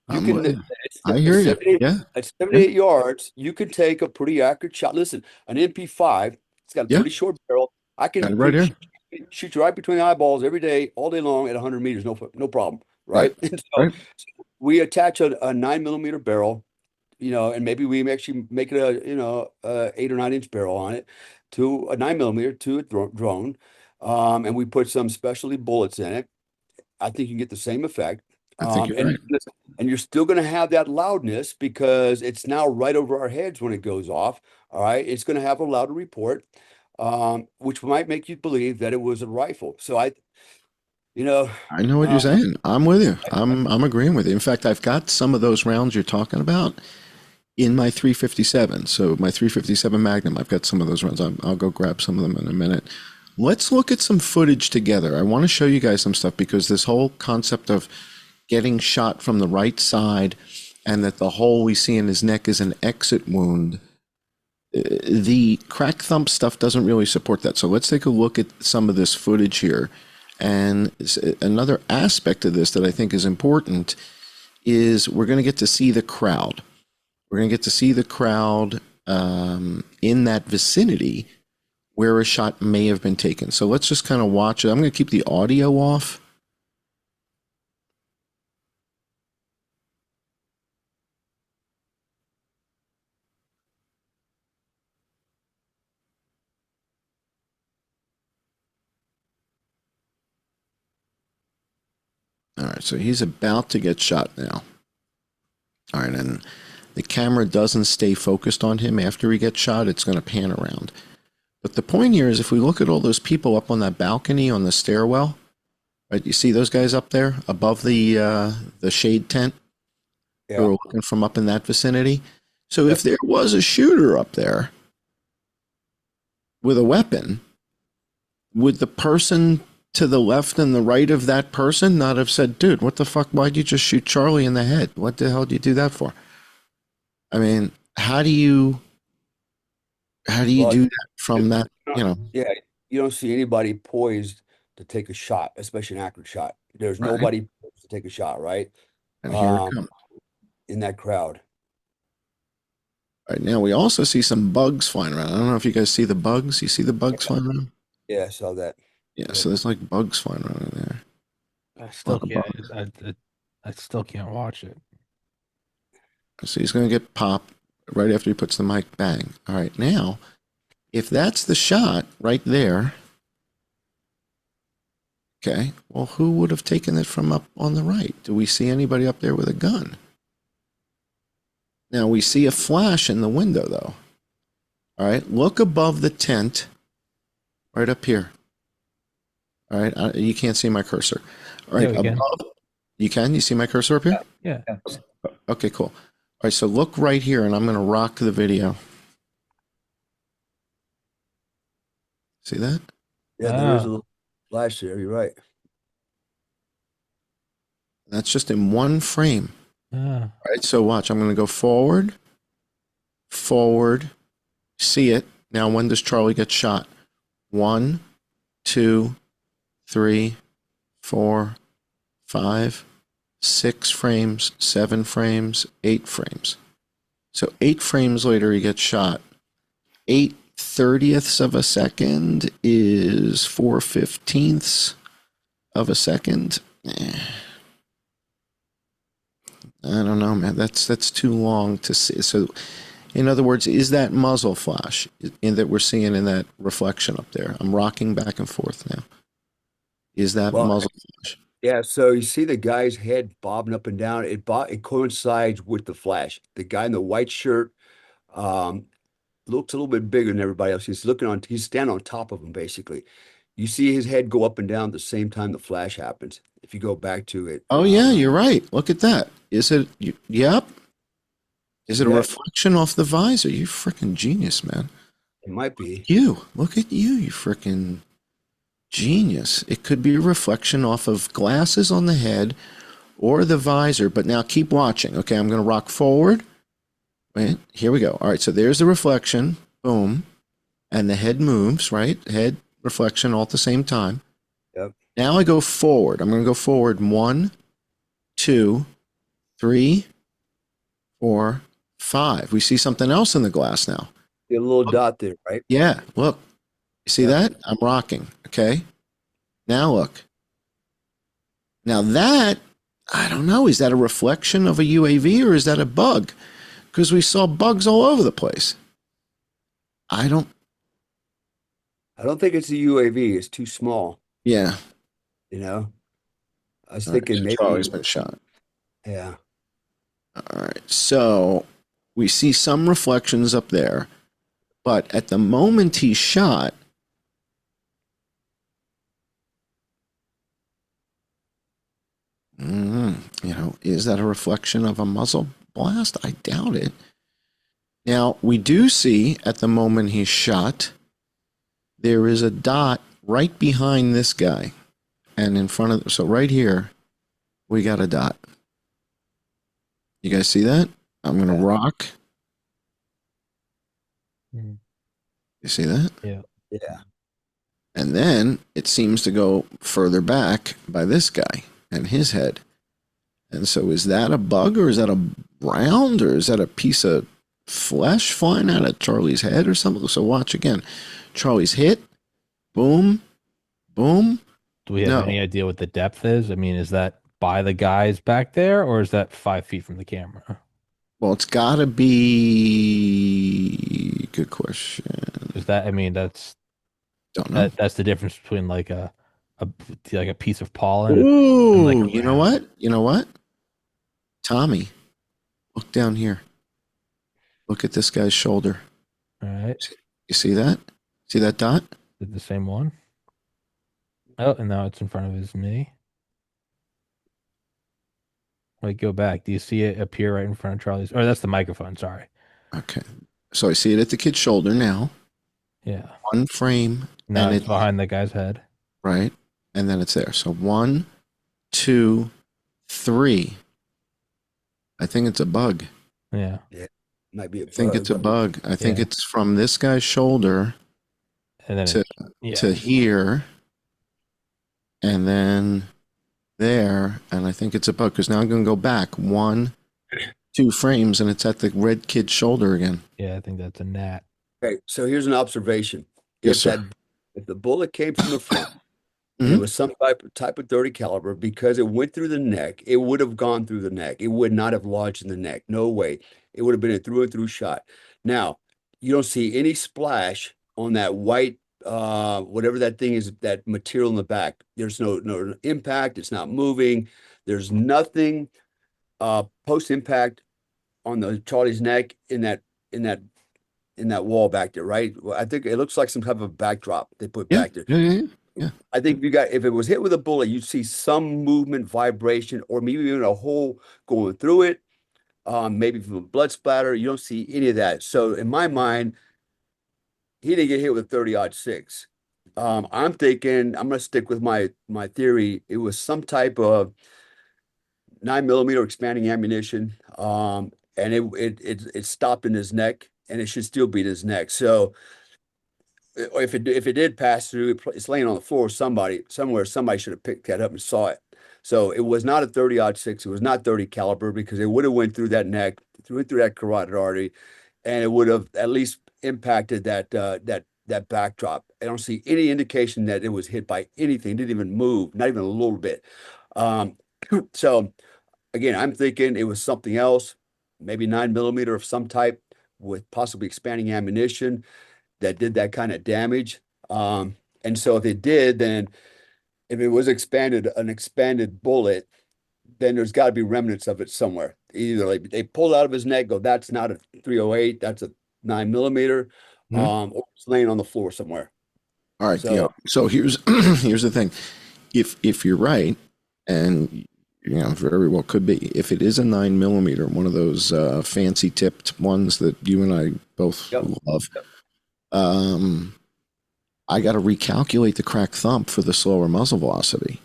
you I'm can, with you. it's, I hear it's you. 78, Yeah. at Yeah. 78 yards, you can take a pretty accurate shot. Listen, an MP5, it's got a Yeah. pretty short barrel. I Got can it right here. shoot you right between the eyeballs every day, all day long at 100 meters, no problem, Right. right? And so Right. we attach a 9 millimeter barrel, and maybe we actually make it a, 8 or 9 inch barrel on it to a 9 millimeter to a drone. And we put some specialty bullets in it. I think you can get the same effect. I think you're And right. listen, and you're still going to have that loudness because it's now right over our heads when it goes off. All right, it's going to have a louder report, which might make you believe that it was a rifle. So you know, I know what you're uh, saying. I'm with you. I'm agreeing with you. In fact, I've got some of those rounds you're talking about in my 357. So my 357 Magnum, I've got some of those rounds. I'll go grab some of them in a minute. Let's look at some footage together. I want to show you guys some stuff because this whole concept of getting shot from the right side and that the hole we see in his neck is an exit wound. The crack thump stuff doesn't really support that. So let's take a look at some of this footage here. And another aspect of this that I think is important is we're going to get to see the crowd. We're going to get to see the crowd in that vicinity where a shot may have been taken. So let's just kind of watch it. I'm going to keep the audio off. All right, so he's about to get shot now. All right, and the camera doesn't stay focused on him after he gets shot. It's going to pan around. But the point here is if we look at all those people up on that balcony on the stairwell, right? You see those guys up there above the shade tent who yeah. are looking from up in that vicinity. So if there was a shooter up there with a weapon, would the person to the left and the right of that person not have said, dude, what the fuck? Why'd you just shoot Charlie in the head? What the hell did you do that for? I mean, how do you Well, do that from that, you know? yeah, you don't see anybody poised to take a shot, especially an accurate shot. There's Right. nobody poised to take a shot, right? And here it Um, comes. in that crowd. Right now, we also see some bugs flying around. I don't know if you guys see the bugs. You see the bugs flying around? Yeah, I saw that. Yeah, so there's like bugs flying around in there. I A still lot of can't. bugs. I still can't watch it. So he's going to get popped right after he puts the mic bang. All right, now, if that's the shot right there, okay, well, who would have taken it from up on the right? Do we see anybody up there with a gun? Now, we see a flash in the window, though. All right, look above the tent right up here. All right, you can't see my cursor. All right, Yeah, we can. above, you can? You see my cursor up here? Yeah. Okay, cool. All right, so look right here, and I'm going to rock the video. See that? Yeah, there is a Ah, little flash there. You're right. That's just in one frame. ah. All right, so watch. I'm going to go forward, forward, see it. Now, when does Charlie get shot? 1, 2, 3, 4, 5, 6 frames, 7 frames, 8 frames. So 8 frames later, he gets shot. 8/30ths of a second is 4/15ths of a second. I don't know, man. That's too long to see. So, in other words, is that muzzle flash in that we're seeing in that reflection up there? I'm rocking back and forth now. Is that Well, muzzle flash? yeah, so you see the guy's head bobbing up and down. It coincides with the flash. The guy in the white shirt, um, looks a little bit bigger than everybody else. He's standing on top of him, basically. You see his head go up and down at the same time the flash happens. If you go back to it. Oh yeah, you're right. Look at that. Is it? Yep. Is it a Yeah, reflection off the visor? You freaking genius, man. it might be. You look at you. You freaking genius. It could be a reflection off of glasses on the head or the visor. But now keep watching. Okay, I'm going to rock forward. Wait, here we go. All right, so there's the reflection. Boom. And the head moves, right? Head, reflection all at the same time. Yep. Now I go forward. I'm going to go forward 1, 2, 3, 4, 5. We see something else in the glass now. A little dot there, right? Yeah, look. You see that? I'm rocking. Okay. Now look. Now that, I don't know, is that a reflection of a UAV or is that a bug? Because we saw bugs all over the place. I don't think it's a UAV. It's too small, Yeah. you know? I was All right, thinking maybe, Charlie's been shot. yeah. All right. So we see some reflections up there, but at the moment he shot, is that a reflection of a muzzle blast? I doubt it. Now, we do see at the moment he shot, there is a dot right behind this guy. And in front of, so right here, we got a dot. You guys see that? I'm going to rock. Mhm. You see that? Yeah. Yeah. And then it seems to go further back by this guy and his head. And so is that a bug or is that a round or is that a piece of flesh flying out of Charlie's head or something? So watch again. Charlie's hit. Boom. Boom. Do we have No. any idea what the depth is? I mean, is that by the guys back there, or is that 5 feet from the camera? Well, it's got to be. Good question. Is that? I mean, that's Don't know. that's the difference between like a piece of pollen and Ooh, like a you know round. what? You know what? Tommy, look down here. Look at this guy's shoulder. All right, You see that? See that dot? is it the same one? Oh, and now it's in front of his knee. Wait, go back. Do you see it appear right in front of Charlie's? Or that's the microphone. Sorry. Okay. So I see it at the kid's shoulder now. Yeah. One frame. Now and it's behind the guy's head. Right. And then it's there. So 1, 2, 3. I think it's a bug. Yeah. Might be a I think bug. it's a bug. I think Yeah. it's from this guy's shoulder And then to, yeah. to here. And then there. And I think it's a bug because now I'm going to go back 1, 2 frames and it's at the red kid's shoulder again. Yeah, I think that's a gnat. Okay, so here's an observation. Yes, If sir. if the bullet came from the front, and Mhm. it was some type of 30 caliber, because it went through the neck, it would have gone through the neck. It would not have lodged in the neck. No way. It would have been a through and through shot. Now, you don't see any splash on that white, whatever that thing is, that material in the back. There's no impact. It's not moving. There's nothing post impact on the Charlie's neck in that wall back there, right? Well, I think it looks like some type of backdrop they put Yeah. back there. Yeah. I think if it was hit with a bullet, you'd see some movement, vibration, or maybe even a hole going through it. Maybe from a blood splatter. You don't see any of that. So in my mind, he didn't get hit with a 30-06. I'm thinking I'm gonna stick with my theory. It was some type of 9mm expanding ammunition. And it stopped in his neck, and it should still be in his neck. So if it did pass through, it's laying on the floor. Somebody should have picked that up and saw it. So it was not a 30-06. It was not 30 caliber because it would have went through that neck, through that carotid artery, and it would have at least impacted that backdrop. I don't see any indication that it was hit by anything. It didn't even move, not even a little bit. So again, I'm thinking it was something else, maybe 9mm of some type with possibly expanding ammunition that did that kind of damage. And so if it did, then if it was an expanded bullet, then there's got to be remnants of it somewhere. Either like they pulled out of his neck, go, that's not a 308, that's a 9mm, or it's laying on the floor somewhere. All right. So- Yeah. So here's here's the thing. If you're right, and very well could be. If it is a 9mm, one of those fancy tipped ones that you and I both love, I got to recalculate the crack thump for the slower muzzle velocity,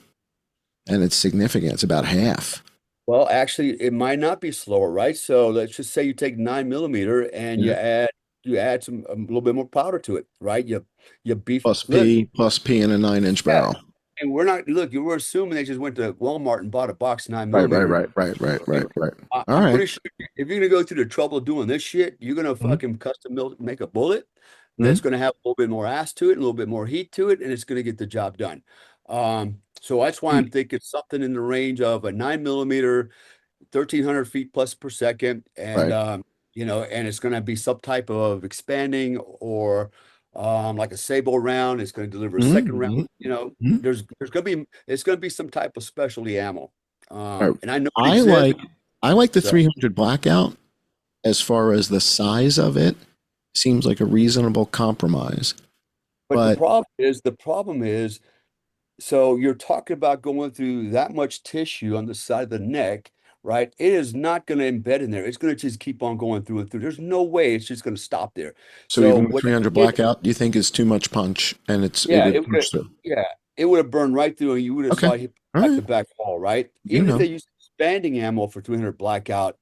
and it's significant. It's about half. Well, actually, it might not be slower, right? So let's just say you take 9mm and you add some a little bit more powder to it, right? You beef plus P and a 9-inch barrel. And we're not we're assuming they just went to Walmart and bought a box of 9mm. Right. All I'm right. pretty sure if you're gonna go through the trouble of doing this shit, you're gonna fucking custom make a bullet that's gonna have a little bit more ass to it, a little bit more heat to it, and it's gonna get the job done. So that's why I'm thinking something in the range of a 9mm, 1,300 feet plus per second, and and it's going to be some type of expanding or like a sable round. It's going to deliver a second round. There's going to be some type of specialty ammo. And I know I like the 300 blackout as far as the size of it. Seems like a reasonable compromise. But the problem is, so you're talking about going through that much tissue on the side of the neck, right? It is not going to embed in there. It's going to just keep on going through and through. There's no way it's just going to stop there. So even with 300 blackout, you think is too much punch, and it would push through. Yeah, it would have burned right through, and you would have saw it hit the back wall, right? Even if they used expanding ammo for 300 blackout,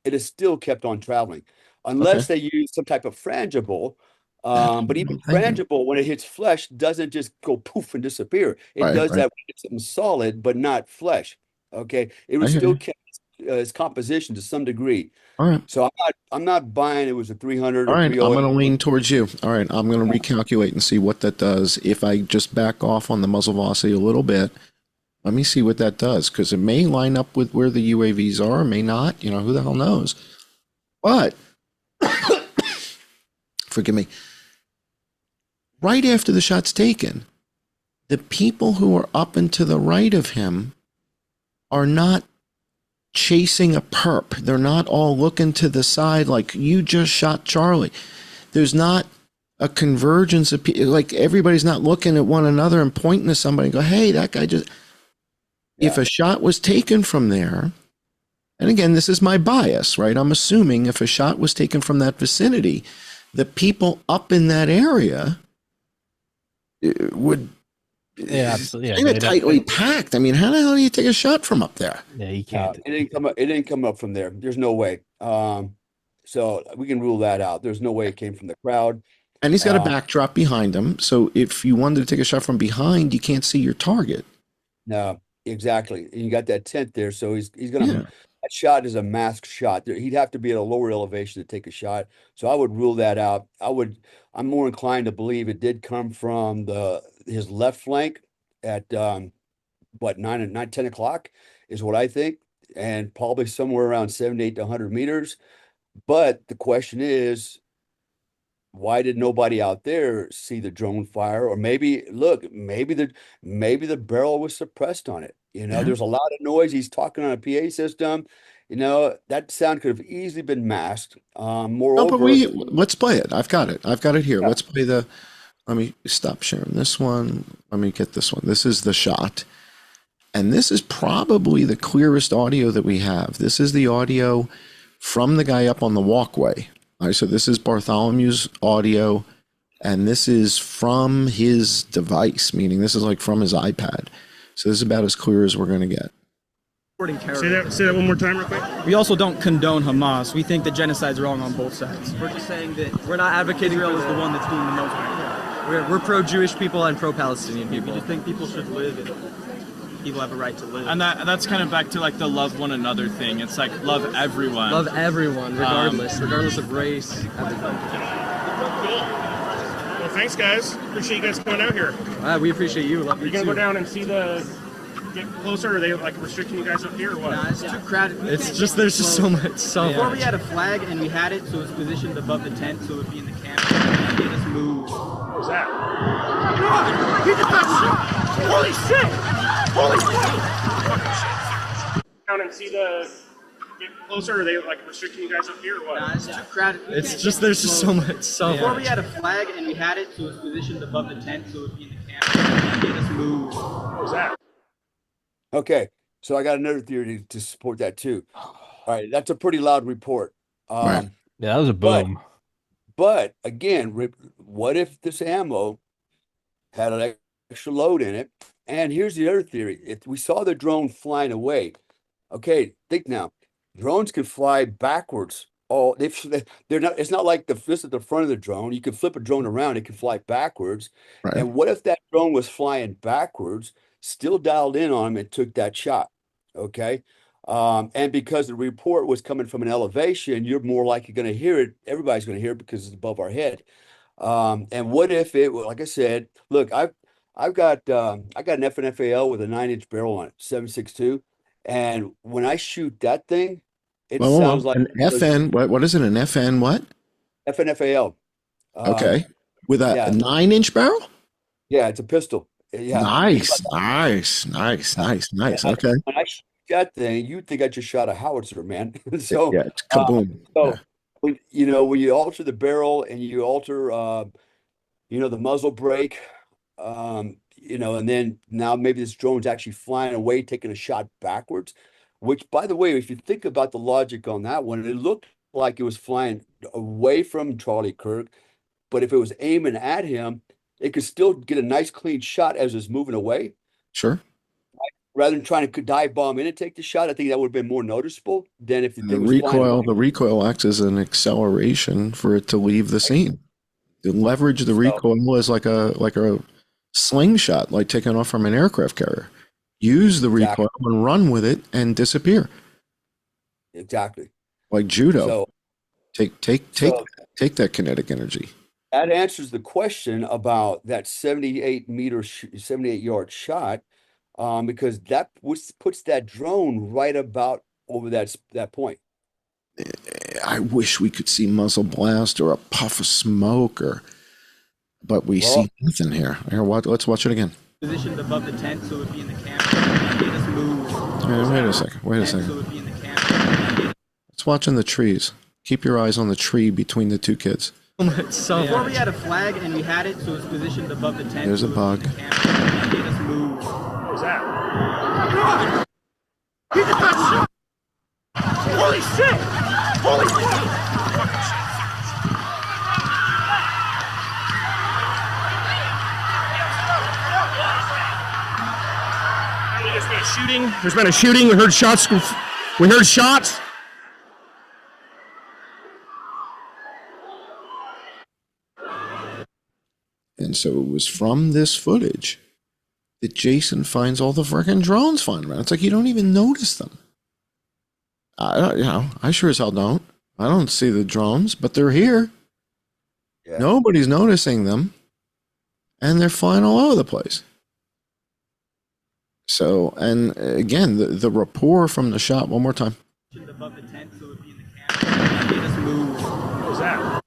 it has still kept on traveling, unless they use some type of frangible. But even frangible, when it hits flesh, doesn't just go poof and disappear. It does that when it's something solid, but not flesh. Okay, it was still kept its composition to some degree. All right. So I'm not buying it was a 300. All right, I'm going to lean towards you. All right, I'm going to recalculate and see what that does. If I just back off on the muzzle velocity a little bit, let me see what that does, because it may line up with where the UAVs are, may not. Who the hell knows? But forgive me. Right after the shot's taken, the people who are up and to the right of him are not chasing a perp. They're not all looking to the side like you just shot Charlie. There's not a convergence of people. Like everybody's not looking at one another and pointing to somebody and go, hey, that guy just... Yeah. If a shot was taken from there, and again, this is my bias, right? I'm assuming if a shot was taken from that vicinity, the people up in that area would absolutely tightly packed. I mean, how the hell do you take a shot from up there? Yeah, you can't. It didn't come up from there. There's no way. So we can rule that out. There's no way it came from the crowd. And he's got a backdrop behind him. So if you wanted to take a shot from behind, you can't see your target. No, exactly. And you got that tent there. So he's gonna that shot is a masked shot. He'd have to be at a lower elevation to take a shot. So I would rule that out. I'm more inclined to believe it did come from his left flank at 9 and 10 o'clock is what I think, and probably somewhere around 78 to 100 meters. But the question is, why did nobody out there see the drone fire? Or maybe the barrel was suppressed on it. There's a lot of noise. He's talking on a PA system. That sound could have easily been masked. Moreover, let's play it. I've got it here. Yeah. Let's play let me stop sharing this one. Let me get this one. This is the shot. And this is probably the clearest audio that we have. This is the audio from the guy up on the walkway. All right, so this is Bartholomew's audio, and this is from his device, meaning this is like from his iPad. So this is about as clear as we're going to get. Say that one more time real quick. We also don't condone Hamas. We think that genocide's wrong on both sides. We're just saying that we're not advocating Israel is the one that's doing the most right. We're pro-Jewish people and pro-Palestinian people. We just think people should live and people have a right to live. And that's kind of back to like the love one another thing. It's like love everyone. Love everyone, regardless of race, everything. Well, thanks, guys. Appreciate you guys coming out here. We appreciate you. Love you. Are you going to go down and see get closer? Are they like restricting you guys up here or what? Nah, it's too crowded. It's just, there's just so much. Before we had a flag and we had it so it was positioned above the tent so it would be in the camp and get us moved. What was that? He just got shot! Holy shit! Holy shit! Down and see get closer? Are they like restricting you guys up here or what? Nah, it's too crowded. It's just, there's just so much. Before we had a flag and we had it so it was positioned above the tent so it would be in the camp and get us moved. What was that? Okay, So I got another theory to support that too. All right, that's a pretty loud report. Right. Yeah, that was a But boom. but again, what if this ammo had an extra load in it? And here's the other theory: if we saw the drone flying away, okay, think now, drones can fly backwards. Oh, they're not. It's not like this at the front of the drone. You can flip a drone around; it can fly backwards. Right. And what if that drone was flying backwards, still dialed in on him, and took that shot? Okay. And because the report was coming from an elevation, you're more likely going to hear it. Everybody's going to hear it because it's above our head. And what if it, like I said, look, I got an FNFAL with a 9-inch barrel on it, 7.62, and when I shoot that thing, it sounds Well, like an FN. What is it? An FN? What? FNFAL. Okay. With a Yeah, 9-inch barrel? yeah, it's a pistol. Yeah, Nice, nice. yeah, Okay. when I shoot that thing, you think I just shot a howitzer, man. So, Yeah, it's uh, kaboom. Yeah, so when you alter the barrel and you alter, the muzzle brake, and then now maybe this drone's actually flying away, taking a shot backwards, which, by the way, if you think about the logic on that one, it looked like it was flying away from Charlie Kirk, but if it was aiming at him, it could still get a nice clean shot as it's moving away. sure. Rather than trying to dive bomb in and take the shot, I think that would have been more noticeable than if the And thing was flying away. the recoil acts as an acceleration for it to leave the scene. To leverage the So, recoil as like a slingshot, like taking off from an aircraft carrier. Use the exactly, recoil and run with it and disappear. exactly. Like judo. So, Take take take so take that kinetic energy. that answers the question about that 78-yard shot, because that puts that drone right about over that point. I wish we could see muzzle blast or a puff of smoke but we Well, see nothing here. Here, let's watch it again. Positioned above the tent, so it would be in the camera. They just move. Wait a second. Wait a Tent, so it second. would be in the camera. Let's watch in the trees. Keep your eyes on the tree between the two kids. So before we had a flag and we had it, so it's positioned above the tent. There's so a it would be bug. in the camera. They just move. What was that? He just got shot! Holy shit! Holy shit! There's been a shooting. There's been a shooting. We heard shots. We heard shots. And so it was from this footage that Jason finds all the freaking drones flying around. It's like you don't even notice them. I sure as hell don't. I don't see the drones, but they're here. Yeah. Nobody's noticing them, and they're flying all over the place. So, and again, the rapport from the shot, one more time. Above the tent, so it would be in the camera. They just move. What was that?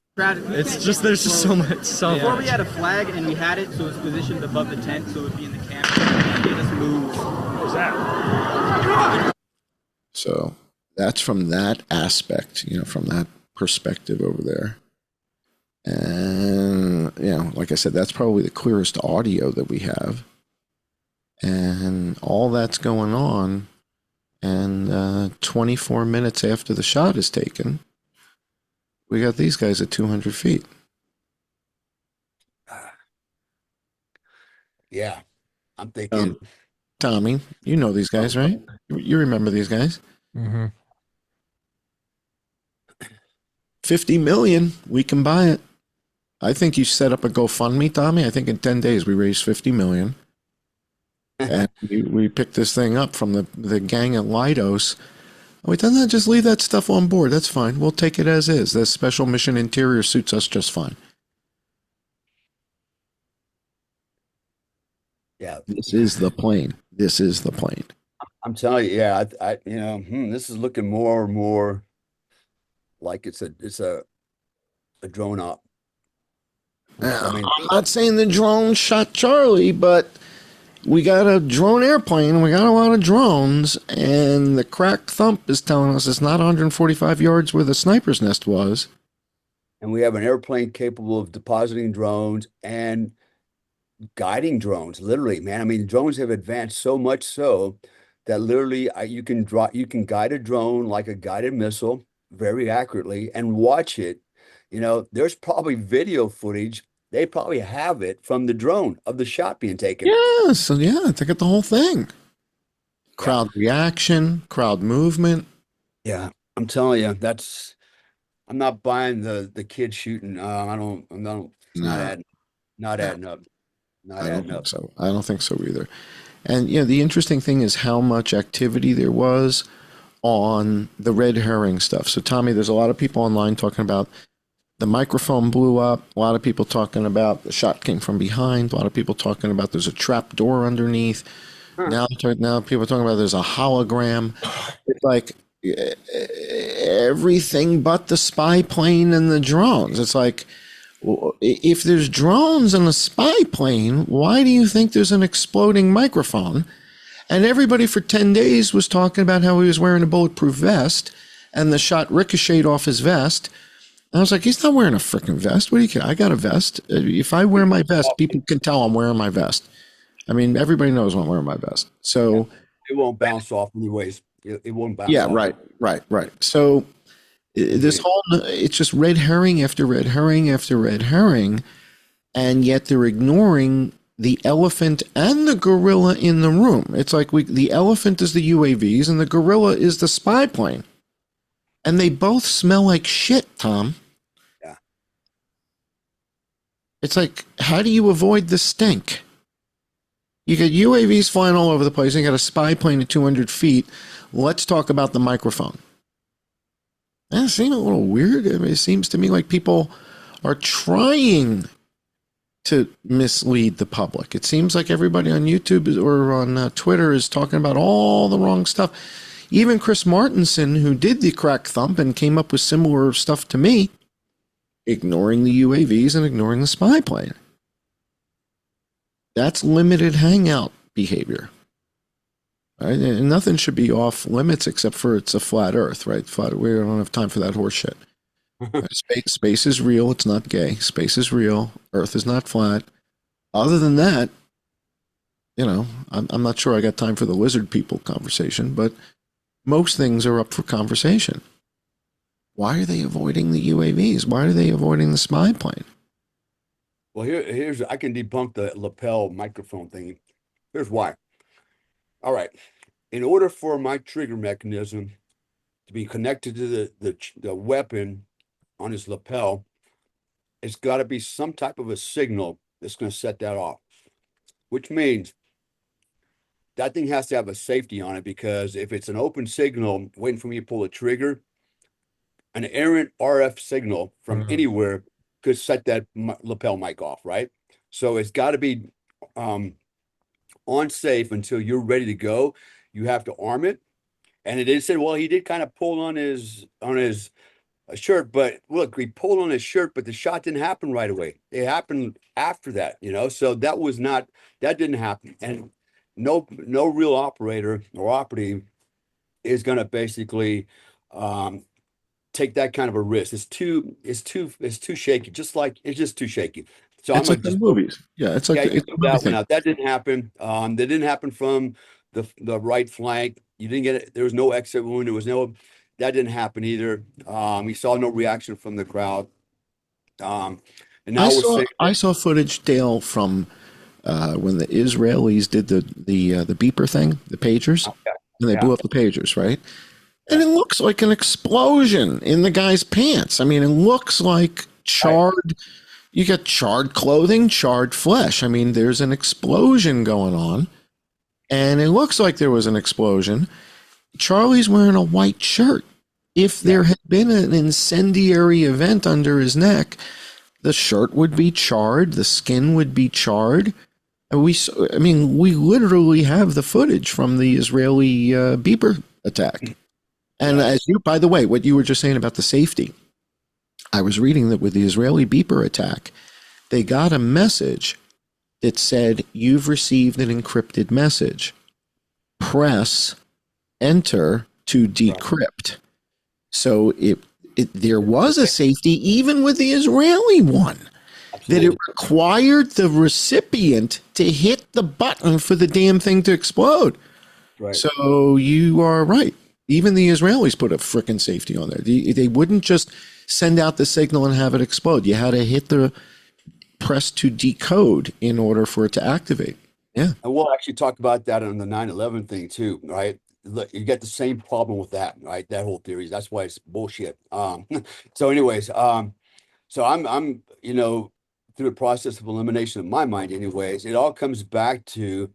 It's just there's just so much. So before we had a flag and we had it, so it's positioned above the tent, so it would be in the camera. They just move. What was that? So that's from that aspect, from that perspective over there. And, like I said, that's probably the clearest audio that we have. And all that's going on. And 24 minutes after the shot is taken, we got these guys at 200 feet. Yeah, I'm thinking. Tommy, you know these guys, right? You remember these guys. Mm-hmm. 50 million, we can buy it. I think you set up a GoFundMe, Tommy. I think in 10 days we raised 50 million. And we picked this thing up from the gang at Lidos. We didn't just leave that stuff on board. That's fine. We'll take it as is. The special mission interior suits us just fine. Yeah, This is the plane. This is the plane. I'm telling you, yeah, this is looking more and more like it's a drone op. I mean, I'm not saying the drone shot Charlie, but we got a drone airplane. We got a lot of drones, and the crack thump is telling us it's not 145 yards where the sniper's nest was. and we have an airplane capable of depositing drones and guiding drones, literally, man. I mean, drones have advanced so much so that literally you can guide a drone like a guided missile very accurately and watch it. There's probably video footage. They probably have it from the drone of the shot being taken. Yeah, so yeah, they got the whole thing. Crowd reaction, crowd movement. Yeah, I'm telling you, I'm not buying the kid shooting. It's not adding up. Not I don't adding think up. so. I don't think so either. And the interesting thing is how much activity there was on the red herring stuff. So Tommy, there's a lot of people online talking about the microphone blew up. A lot of people talking about the shot came from behind. A lot of people talking about there's a trap door underneath. Now people are talking about there's a hologram. It's like everything but the spy plane and the drones. It's like, if there's drones and a spy plane, why do you think there's an exploding microphone? And everybody for 10 days was talking about how he was wearing a bulletproof vest and the shot ricocheted off his vest. And I was like, he's not wearing a freaking vest. What do you care? I got a vest. If I wear my vest, people can tell I'm wearing my vest. I mean, everybody knows I'm wearing my vest. So it won't bounce off anyways. It won't bounce yeah, off. right. So this whole, it's just red herring after red herring after red herring. And yet they're ignoring the elephant and the gorilla in the room. It's like the elephant is the UAVs and the gorilla is the spy plane. And they both smell like shit, Tom. Yeah. It's like, how do you avoid the stink? You got UAVs flying all over the place. You got a spy plane at 200 feet. Let's talk about the microphone. That seems a little weird. I mean, it seems to me like people are trying to mislead the public. It seems like everybody on YouTube or on Twitter is talking about all the wrong stuff. Even Chris Martinson, who did the crack thump and came up with similar stuff to me, ignoring the UAVs and ignoring the spy plane. That's limited hangout behavior. Right? And nothing should be off limits except for it's a flat earth, right? We don't have time for that horse shit. Space is real. It's not gay. Space is real. Earth is not flat. Other than that, I'm not sure I got time for the lizard people conversation, but most things are up for conversation. Why are they avoiding the UAVs? Why are they avoiding the spy plane? Well, here's I can debunk the lapel microphone thing. Here's why. All right. In order for my trigger mechanism to be connected to the weapon on his lapel, it's got to be some type of a signal that's going to set that off, which means that thing has to have a safety on it, because if it's an open signal waiting for me to pull the trigger, an errant RF signal from anywhere could set that lapel mic off, right? So it's got to be on safe until you're ready to go. You have to arm it. And it did say, well, he did kind of pull on his shirt, but look, he pulled on his shirt, but the shot didn't happen right away. It happened after that, so that didn't happen. And no real operator or operative is going to basically take that kind of a risk. It's too shaky. It's just too shaky. So it's like the movies. Yeah, it's like that one out. That didn't happen. That didn't happen from the right flank. You didn't get it. There was no exit wound. That didn't happen either. We saw no reaction from the crowd. And now I saw footage, Dale, from when the Israelis did the beeper thing, the pagers, and they blew up the pagers, right? And it looks like an explosion in the guy's pants. I mean, it looks like charred. You got charred clothing, charred flesh. I mean, there's an explosion going on, and it looks like there was an explosion. Charlie's wearing a white shirt. If there had been an incendiary event under his neck, the shirt would be charred, the skin would be charred. We literally have the footage from the Israeli beeper attack. And by the way, what you were just saying about the safety, I was reading that with the Israeli beeper attack, they got a message that said, you've received an encrypted message. Press enter to decrypt. So there was a safety even with the Israeli one. Absolutely. That it required the recipient to hit the button for the damn thing to explode. Right. So you are right. Even the Israelis put a frickin' safety on there. They wouldn't just send out the signal and have it explode. You had to hit the press to decode in order for it to activate. Yeah. And we'll actually talk about that on the 9/11 thing too, right? Look, you get the same problem with that, right? That whole theory. That's why it's bullshit. So anyways, so I'm, through the process of elimination in my mind, anyways, it all comes back to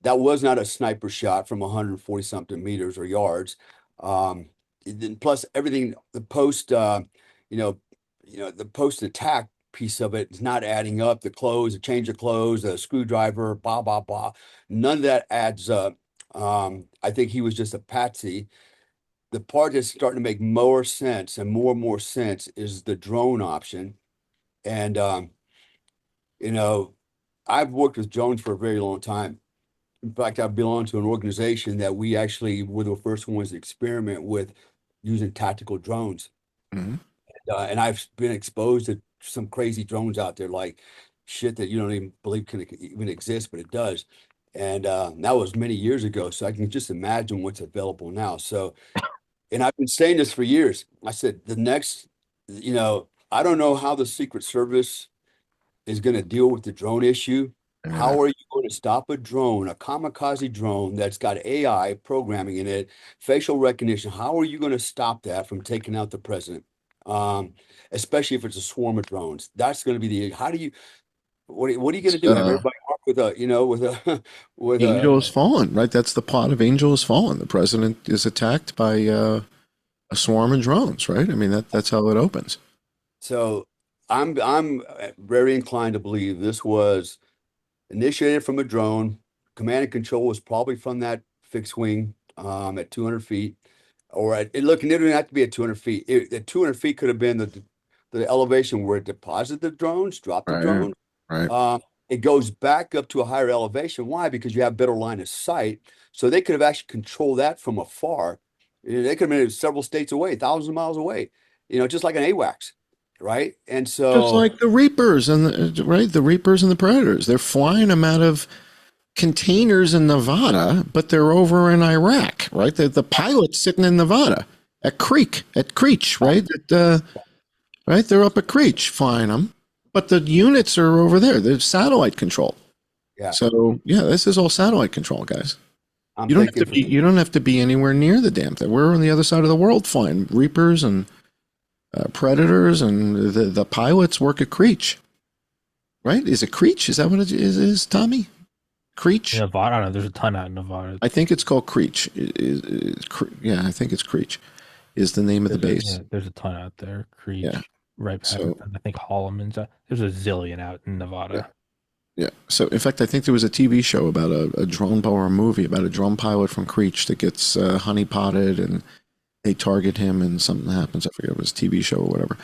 that was not a sniper shot from 140 something meters or yards. Plus everything, the post, you know, the post attack piece of it is not adding up. The clothes, the change of clothes, the screwdriver, blah blah blah. None of that adds up. I think he was just a patsy. The part that's starting to make more sense and more sense is the drone option. And you know, I've worked with drones for a very long time. In fact, I belong to an organization that we actually were the first ones to experiment with using tactical drones. Mhm. And I've been exposed to some crazy drones out there, like shit that you don't even believe can even exist, but it does. And that was many years ago. So I can just imagine what's available now. So, and I've been saying this for years. I said, the next, I don't know how the Secret Service is going to deal with the drone issue. Yeah. How are you going to stop a drone, a kamikaze drone that's got AI programming in it, facial recognition? How are you going to stop that from taking out the president? Especially if it's a swarm of drones. That's going to be how do you, what are you going to do? Have Uh, everybody mark with a, with a, with Angel a, has fallen, right? That's the plot of Angel has fallen. The president is attacked by a swarm of drones, right? I mean, that's how it opens. so I'm very inclined to believe this was initiated from a drone. Command and control was probably from that fixed wing at 200 feet. Look, it didn't have to be at 200 feet. At 200 feet could have been the elevation where it deposited the drones, dropped the Right. drone. Right. It goes back up to a higher elevation. Why? Because you have better line of sight. So they could have actually controlled that from afar. They could have been several states away, thousands of miles away, just like an AWACS, right? And Just so, like the Reapers and right, the Reapers and the Predators. They're flying them out of containers in Nevada, but they're over in Iraq, right? The pilot's sitting in Nevada at Creech, right? Right, they're up at Creech flying them, but the units are over there. They're satellite control. yeah, So yeah, this is all satellite control, guys. I'm You don't have thinking to be. You don't have to be anywhere near the damn thing. We're on the other side of the world flying Reapers and Predators, and the pilots work at Creech, right? Is it Creech? Is that what it is Tommy? Creech? Nevada, I don't know. There's a ton out in Nevada. I think it's called Creech. Yeah, I think it's Creech is the name of the base. There's a ton out there. Creech, Yeah. right past. So I think Holloman's. There's a zillion out in yeah, Nevada. yeah. So in fact, I think there was a TV show about a drone or a movie about a drone pilot from Creech that gets honey potted and they target him and something happens. I forget if it was a TV show or whatever.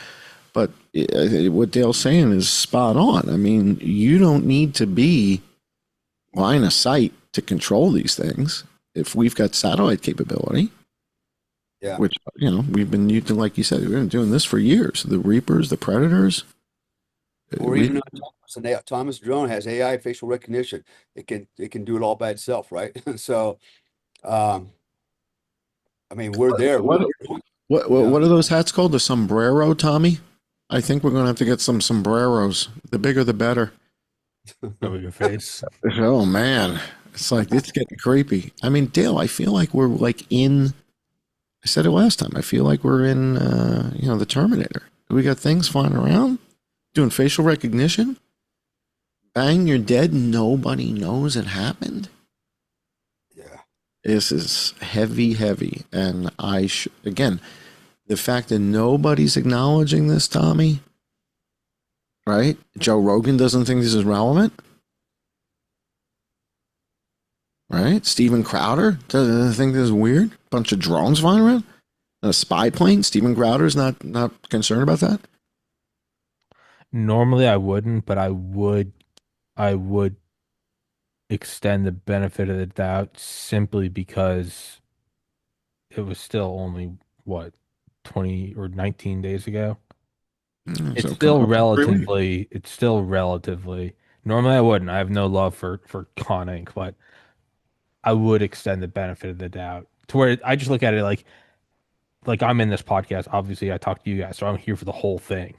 But what Dale's saying is spot on. I mean, you don't need to be line of sight to control these things if we've got satellite capability. yeah. Which we've been using, like you said, we've been doing this for years. The Reapers, the Predators, Or even Thomas drone has AI facial recognition. It can do it all by itself, right? So, I mean, we're there. what are those hats called? The sombrero, Tommy? I think we're going to have to get some sombreros. The bigger, the better. Over your face. Oh man, it's getting creepy. I mean, Dale, I feel like we're like in. I said it last time. I feel like we're in, the Terminator. We got things flying around, doing facial recognition. Bang, you're dead. Nobody knows it happened. Yeah. This is heavy, heavy. And again, the fact that nobody's acknowledging this, Tommy, right? Joe Rogan doesn't think this is relevant, right? Steven Crowder doesn't think this is weird. Bunch of drones flying around. And a spy plane. Steven Crowder's not concerned about that. Normally I wouldn't, but I would extend the benefit of the doubt simply because it was still only what 20 or 19 days ago. It's So still coming up in 3 weeks. relatively. Normally I wouldn't. I have no love for conning, but I would extend the benefit of the doubt to where I just look at it like I'm in this podcast. Obviously, I talk to you guys, so I'm here for the whole thing.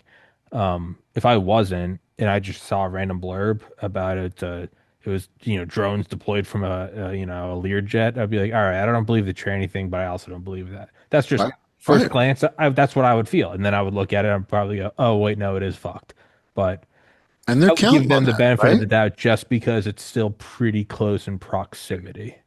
If I wasn't, and I just saw a random blurb about it, it was drones deployed from a Learjet. I'd be like, all right, I don't believe the tranny thing, but I also don't believe that. That's just Right. first Right. glance. That's what I would feel, and then I would look at it and probably go, oh wait, no, it is fucked. But And they're I would give counting on them the that, benefit of right? the doubt just because it's still pretty close in proximity.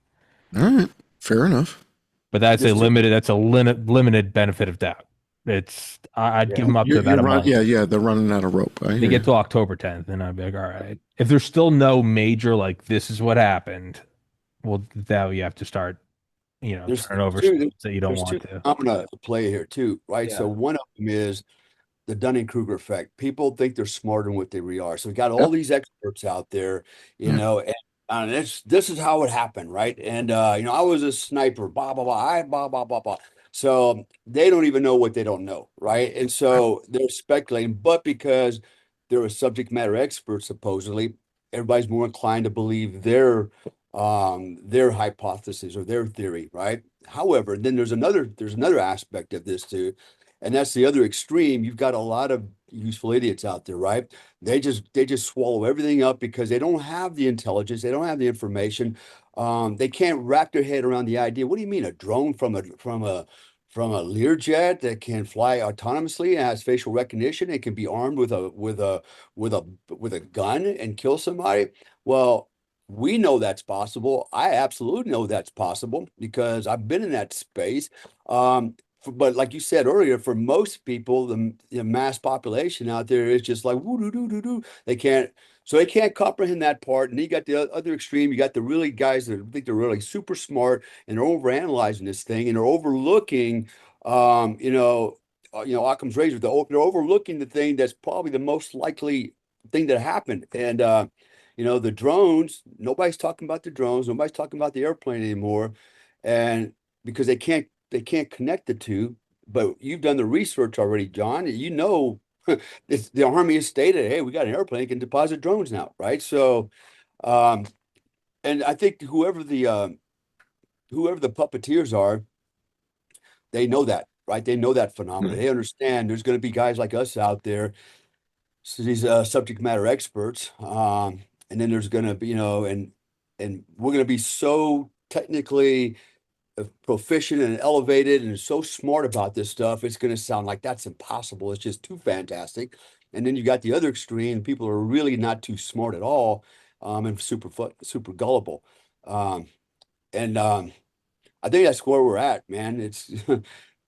All right. Fair enough. But that's a Just to, limited. That's a limited benefit of doubt. I'd give yeah. them up to about You're a right. month. Yeah, yeah. They're running out of rope. I They hear get you. to October 10th, and I'd be like, all right. If there's still no major, like this is what happened, well, that you have to start, There's turning over two, stuff that you don't there's two want to. phenomena at play here too, right? So Yeah. one of them is the Dunning-Kruger effect. People think they're smarter than what they really are. So we got all Yep. these experts out there, Yeah. and this is how it happened, right? And I was a sniper, blah blah blah, blah blah blah blah. So they don't even know what they don't know, right? And so they're speculating, but because they're a subject matter expert, supposedly, everybody's more inclined to believe their hypothesis or their theory, right? However, then there's another aspect of this too, and that's the other extreme. You've got a lot of useful idiots out there, right? They just swallow everything up because they don't have the intelligence, they don't have the information. They can't wrap their head around the idea. What do you mean a drone from a Learjet that can fly autonomously and has facial recognition? It can be armed with a gun and kill somebody. Well, we know that's possible. I absolutely know that's possible because I've been in that space. But like you said earlier, for most people, the mass population out there is just like woo doo doo doo doo. They can't comprehend that part. And then you got the other extreme. You got the really guys that think they're really super smart and they're overanalyzing this thing and they're overlooking, Occam's razor. They're overlooking the thing that's probably the most likely thing that happened. And the drones. Nobody's talking about the drones. Nobody's talking about the airplane anymore, and because they can't connect the two. But you've done the research already, John. The Army has stated, hey, we got an airplane that can deposit drones now, right? So, um, and I think whoever the puppeteers are, they know that, right? They know that phenomenon. Mm. They understand there's going to be guys like us out there, so these subject matter experts, and then there's going to be, and we're going to be so technically proficient and elevated and so smart about this stuff, it's going to sound like that's impossible. It's just too fantastic. And then you got the other extreme. People are really not too smart at all, and super gullible. Um, and I think that's where we're at, man. It's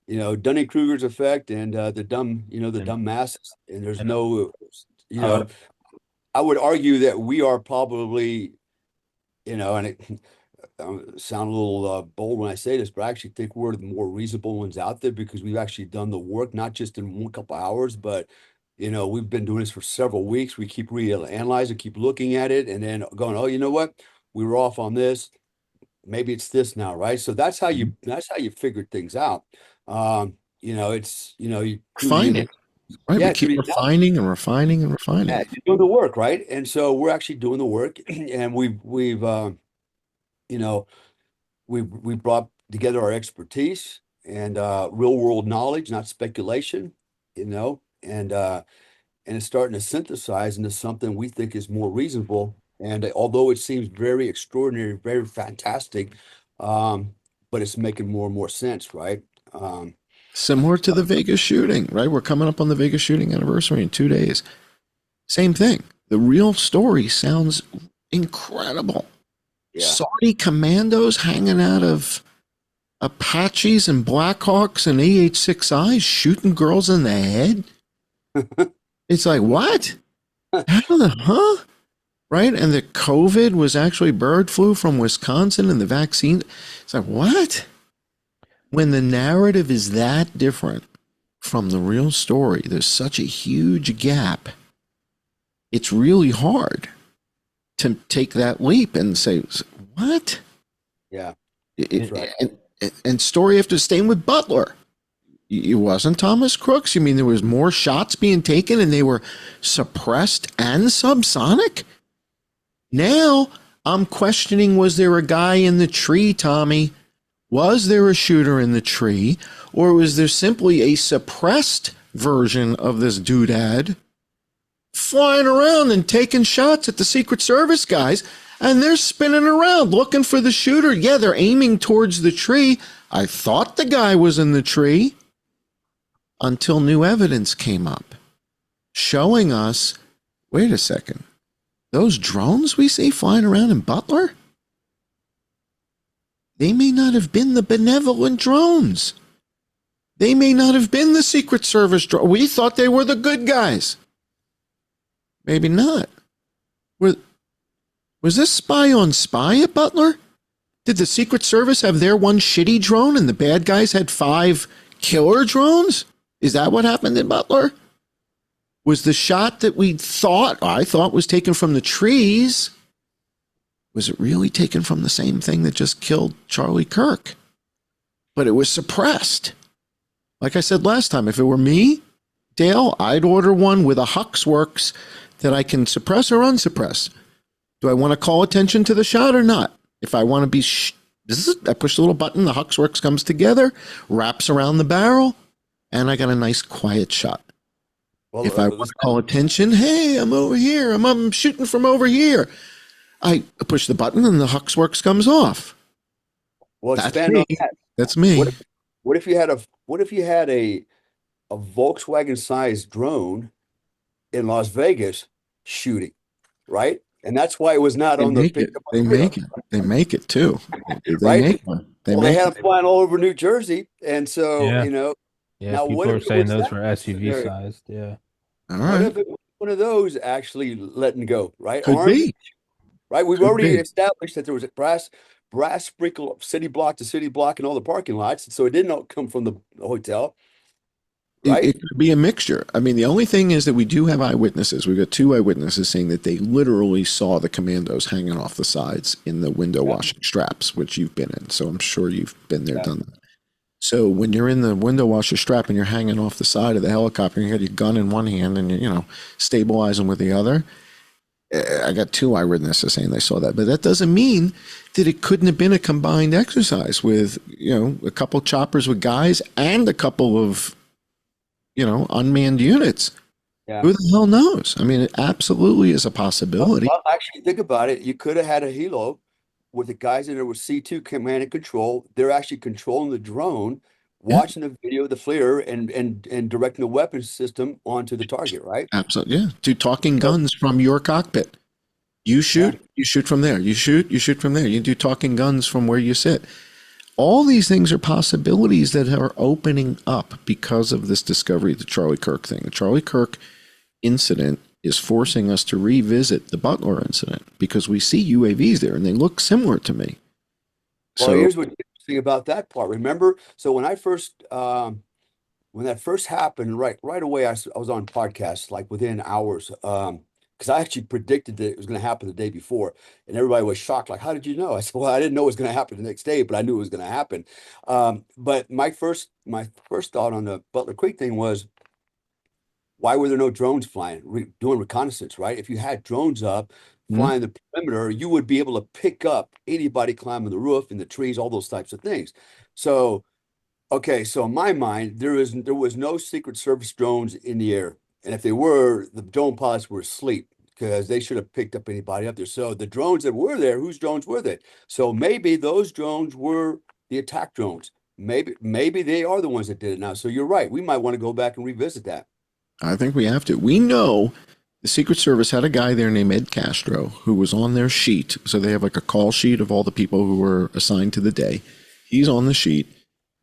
Dunning-Kruger's effect and the And dumb masses. And there's and no, you I know, would I would argue that we are probably, and it sound a little bold when I say this, but I actually think we're the more reasonable ones out there because we've actually done the work, not just in one couple hours, but we've been doing this for several weeks. We keep reanalyzing, keep looking at it, and then going, oh, you know what? We were off on this. Maybe it's this now, right? So that's how you figure things out. It's you do Refining, right? We yeah, keep through the refining and refining and yeah, refining. you're doing the work, right? And so we're actually doing the work, and you know, we brought together our expertise and real world knowledge, not speculation, and it's starting to synthesize into something we think is more reasonable. And although it seems very extraordinary, very fantastic, um, but it's making more and more sense, right? Um, Similar to the Vegas shooting, right? We're coming up on the Vegas shooting anniversary in 2 days. Same thing. The real story sounds incredible. yeah, Saudi commandos hanging out of Apaches and Blackhawks and AH-6Is shooting girls in the head. It's like, what? How the, huh? Right? And the COVID was actually bird flu from Wisconsin and the vaccine. It's like, what? When the narrative is that different from the real story, there's such a huge gap. It's really hard to take that leap and say, what? yeah, that's right. And story after staying with Butler. It wasn't Thomas Crooks. You mean there was more shots being taken and they were suppressed and subsonic? Now I'm questioning, was there a guy in the tree, Tommy? Was there a shooter in the tree? Or was there simply a suppressed version of this doodad flying around and taking shots at the Secret Service guys? And they're spinning around looking for the shooter. Yeah, they're aiming towards the tree. I thought the guy was in the tree until new evidence came up showing us, wait a second, those drones we see flying around in Butler, they may not have been the benevolent drones. They may not have been the Secret Service drones. We thought they were the good guys. Maybe not. Was this spy on spy at Butler? Did the Secret Service have their one shitty drone and the bad guys had 5 killer drones? Is that what happened in Butler? Was the shot that I thought was taken from the trees, was it really taken from the same thing that just killed Charlie Kirk? But it was suppressed. Like I said last time, if it were me, Dale, I'd order one with a Huxworks that I can suppress or unsuppress. Do I want to call attention to the shot or not? If I want to be, I push the little button, the Huxworks comes together, wraps around the barrel, and I got a nice quiet shot. Well, if I want to call attention, hey, I'm over here. I'm shooting from over here. I push the button and the Huxworks comes off. Well, that's me. That's me. What if you had a Volkswagen-sized drone in Las Vegas shooting, right? And that's why it was not on the pickup. They make it too. Right? They had them flying all over New Jersey, and so Yeah, now, people are saying those were SUV sized. Yeah. All right. What if it was one of those actually letting go, right? Could be. Right. We've already established that there was a brass sprinkle city block to city block in all the parking lots. So it did not come from the hotel. Right. It could be a mixture. I mean, the only thing is that we do have eyewitnesses. We've got 2 eyewitnesses saying that they literally saw the commandos hanging off the sides in the window washing straps, which you've been in. So I'm sure you've been there, done that. So when you're in the window washer strap and you're hanging off the side of the helicopter, you got your gun in one hand and you're, stabilizing with the other. I got 2 eyewitnesses saying they saw that, but that doesn't mean that it couldn't have been a combined exercise with, a couple choppers with guys and a couple of, unmanned units. Yeah. Who the hell knows? I mean, it absolutely is a possibility. Well, actually, think about it. You could have had a helo with the guys in there with C2 command and control. They're actually controlling the drone, watching the video of the flare and directing the weapon system onto the target, right? Absolutely. Yeah. 2 talking guns from your cockpit. You shoot, you shoot from there. You shoot from there. You do talking guns from where you sit. All these things are possibilities that are opening up because of this discovery of the Charlie Kirk thing. The Charlie Kirk incident is forcing us to revisit the Butler incident because we see UAVs there and they look similar to me. Well, here's what's interesting about that part. Remember, so when that first happened, right away, I was on podcasts like within hours, because I actually predicted that it was going to happen the day before, and everybody was shocked. Like, how did you know? I said, well, I didn't know it was going to happen the next day, but I knew it was going to happen. But my first thought on the Butler Creek thing was, why were there no drones flying, doing reconnaissance, right? If you had drones up flying the perimeter, you would be able to pick up anybody climbing the roof, in the trees, all those types of things. So, okay, so in my mind, there was no Secret Service drones in the air. And if they were, the drone pilots were asleep because they should have picked up anybody up there. So the drones that were there, whose drones were they? So maybe those drones were the attack drones. Maybe they are the ones that did it now. So you're right. We might want to go back and revisit that. I think we have to. We know the Secret Service had a guy there named Ed Castro who was on their sheet. So they have like a call sheet of all the people who were assigned to the day. He's on the sheet.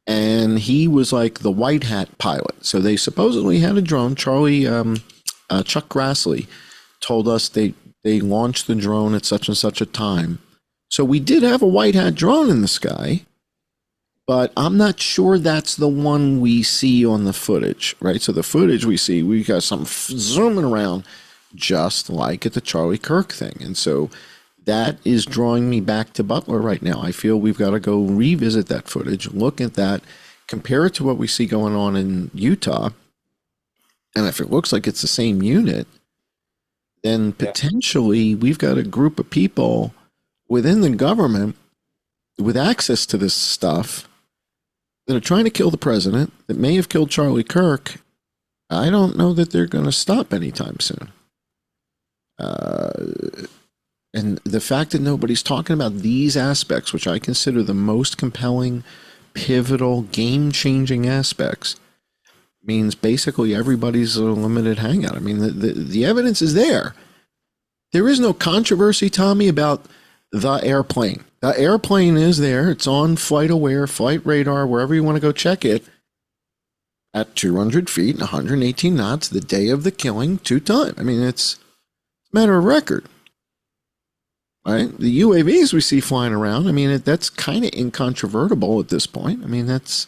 And he was like the white hat pilot. So they supposedly had a drone. Chuck Grassley told us they launched the drone at such and such a time. So we did have a white hat drone in the sky, but I'm not sure that's the one we see on the footage, right? So the footage we see, we got something zooming around just like at the Charlie Kirk thing. And so that is drawing me back to Butler right now. I feel we've got to go revisit that footage, look at that, compare it to what we see going on in Utah. And if it looks like it's the same unit, then potentially we've got a group of people within the government with access to this stuff that are trying to kill the president, that may have killed Charlie Kirk. I don't know that they're going to stop anytime soon. And the fact that nobody's talking about these aspects, which I consider the most compelling, pivotal, game-changing aspects, means basically everybody's a limited hangout. I mean, the evidence is there. There is no controversy, Tommy, about the airplane. The airplane is there. It's on flight aware, flight radar, wherever you want to go check it, at 200 feet and 118 knots the day of the killing, 2 times. I mean, it's a matter of record. Right? The UAVs we see flying around, I mean, that's kind of incontrovertible at this point. I mean, that's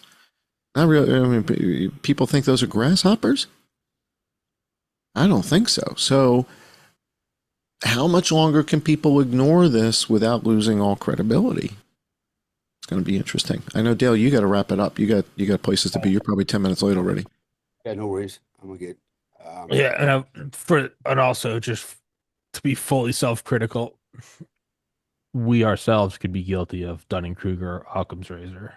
not really, I mean, people think those are grasshoppers? I don't think so. So, how much longer can people ignore this without losing all credibility? It's going to be interesting. I know, Dale, you got to wrap it up. You got places to be. You're probably 10 minutes late already. Yeah, no worries. I'm gonna get. Yeah, and also just to be fully self-critical, we ourselves could be guilty of Dunning-Kruger or Occam's razor.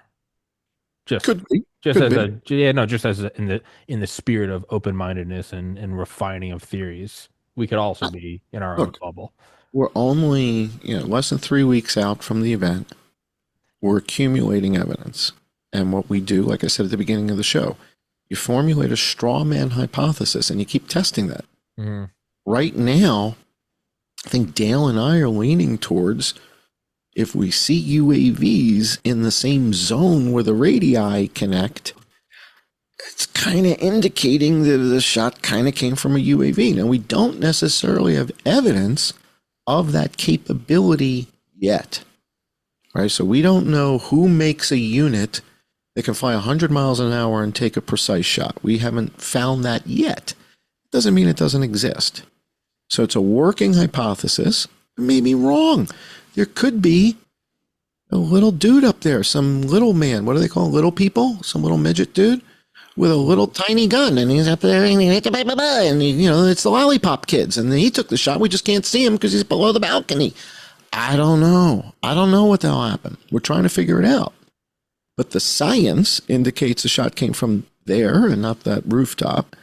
Just Could be. Just Could as be. just as in the spirit of open-mindedness and refining of theories, we could also be in our own bubble. We're only less than 3 weeks out from the event. We're accumulating evidence, and what we do, like I said at the beginning of the show, you formulate a straw man hypothesis, and you keep testing that. Mm-hmm. Right now, I think Dale and I are leaning towards, if we see UAVs in the same zone where the radii connect, it's kind of indicating that the shot kind of came from a UAV. Now, we don't necessarily have evidence of that capability yet, right? So we don't know who makes a unit that can fly 100 miles an hour and take a precise shot. We haven't found that yet. Doesn't mean it doesn't exist. So it's a working hypothesis. It may be wrong. There could be a little dude up there, some little man. What do they call little people? Some little midget dude with a little tiny gun, and he's up there, and it's the lollipop kids, and he took the shot. We just can't see him because he's below the balcony. I don't know. I don't know what the hell happened. We're trying to figure it out. But the science indicates the shot came from there and not that rooftop.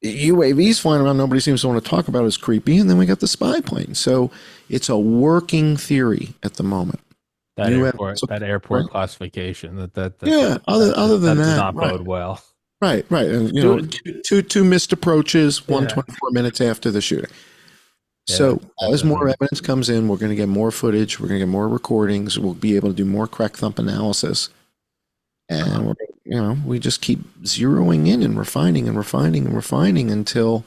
UAVs flying around, nobody seems to want to talk about, is creepy. And then we got the spy plane. So it's a working theory at the moment. That airport classification. Other than that, does not bode well. Right. And two missed approaches, 124 minutes after the shooting. So as more evidence comes in, we're going to get more footage. We're going to get more recordings. We'll be able to do more crack thump analysis. And we just keep zeroing in and refining until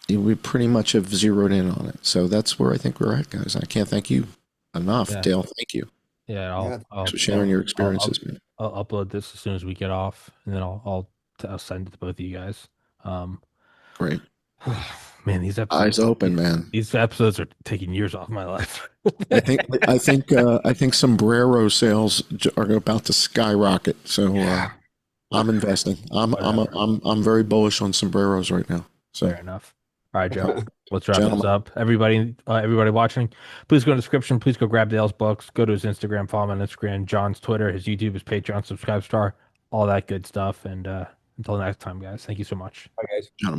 we pretty much have zeroed in on it. So that's where I think we're at, guys. I can't thank you enough, Dale. Thank you. Yeah, Thanks for sharing your experiences, man. I'll upload this as soon as we get off, and then I'll send it to both of you guys. Great. Man, these episodes, eyes open, man. These episodes are taking years off my life. I think sombrero sales are about to skyrocket. So I'm investing. I'm very bullish on sombreros right now. So fair enough. All right, Joe. Let's wrap this up. Everybody watching, please go to the description. Please go grab Dale's books. Go to his Instagram. Follow him on Instagram. John's Twitter. His YouTube. His Patreon. Subscribe star. All that good stuff. And until next time, guys. Thank you so much. Bye, guys. Gentlemen.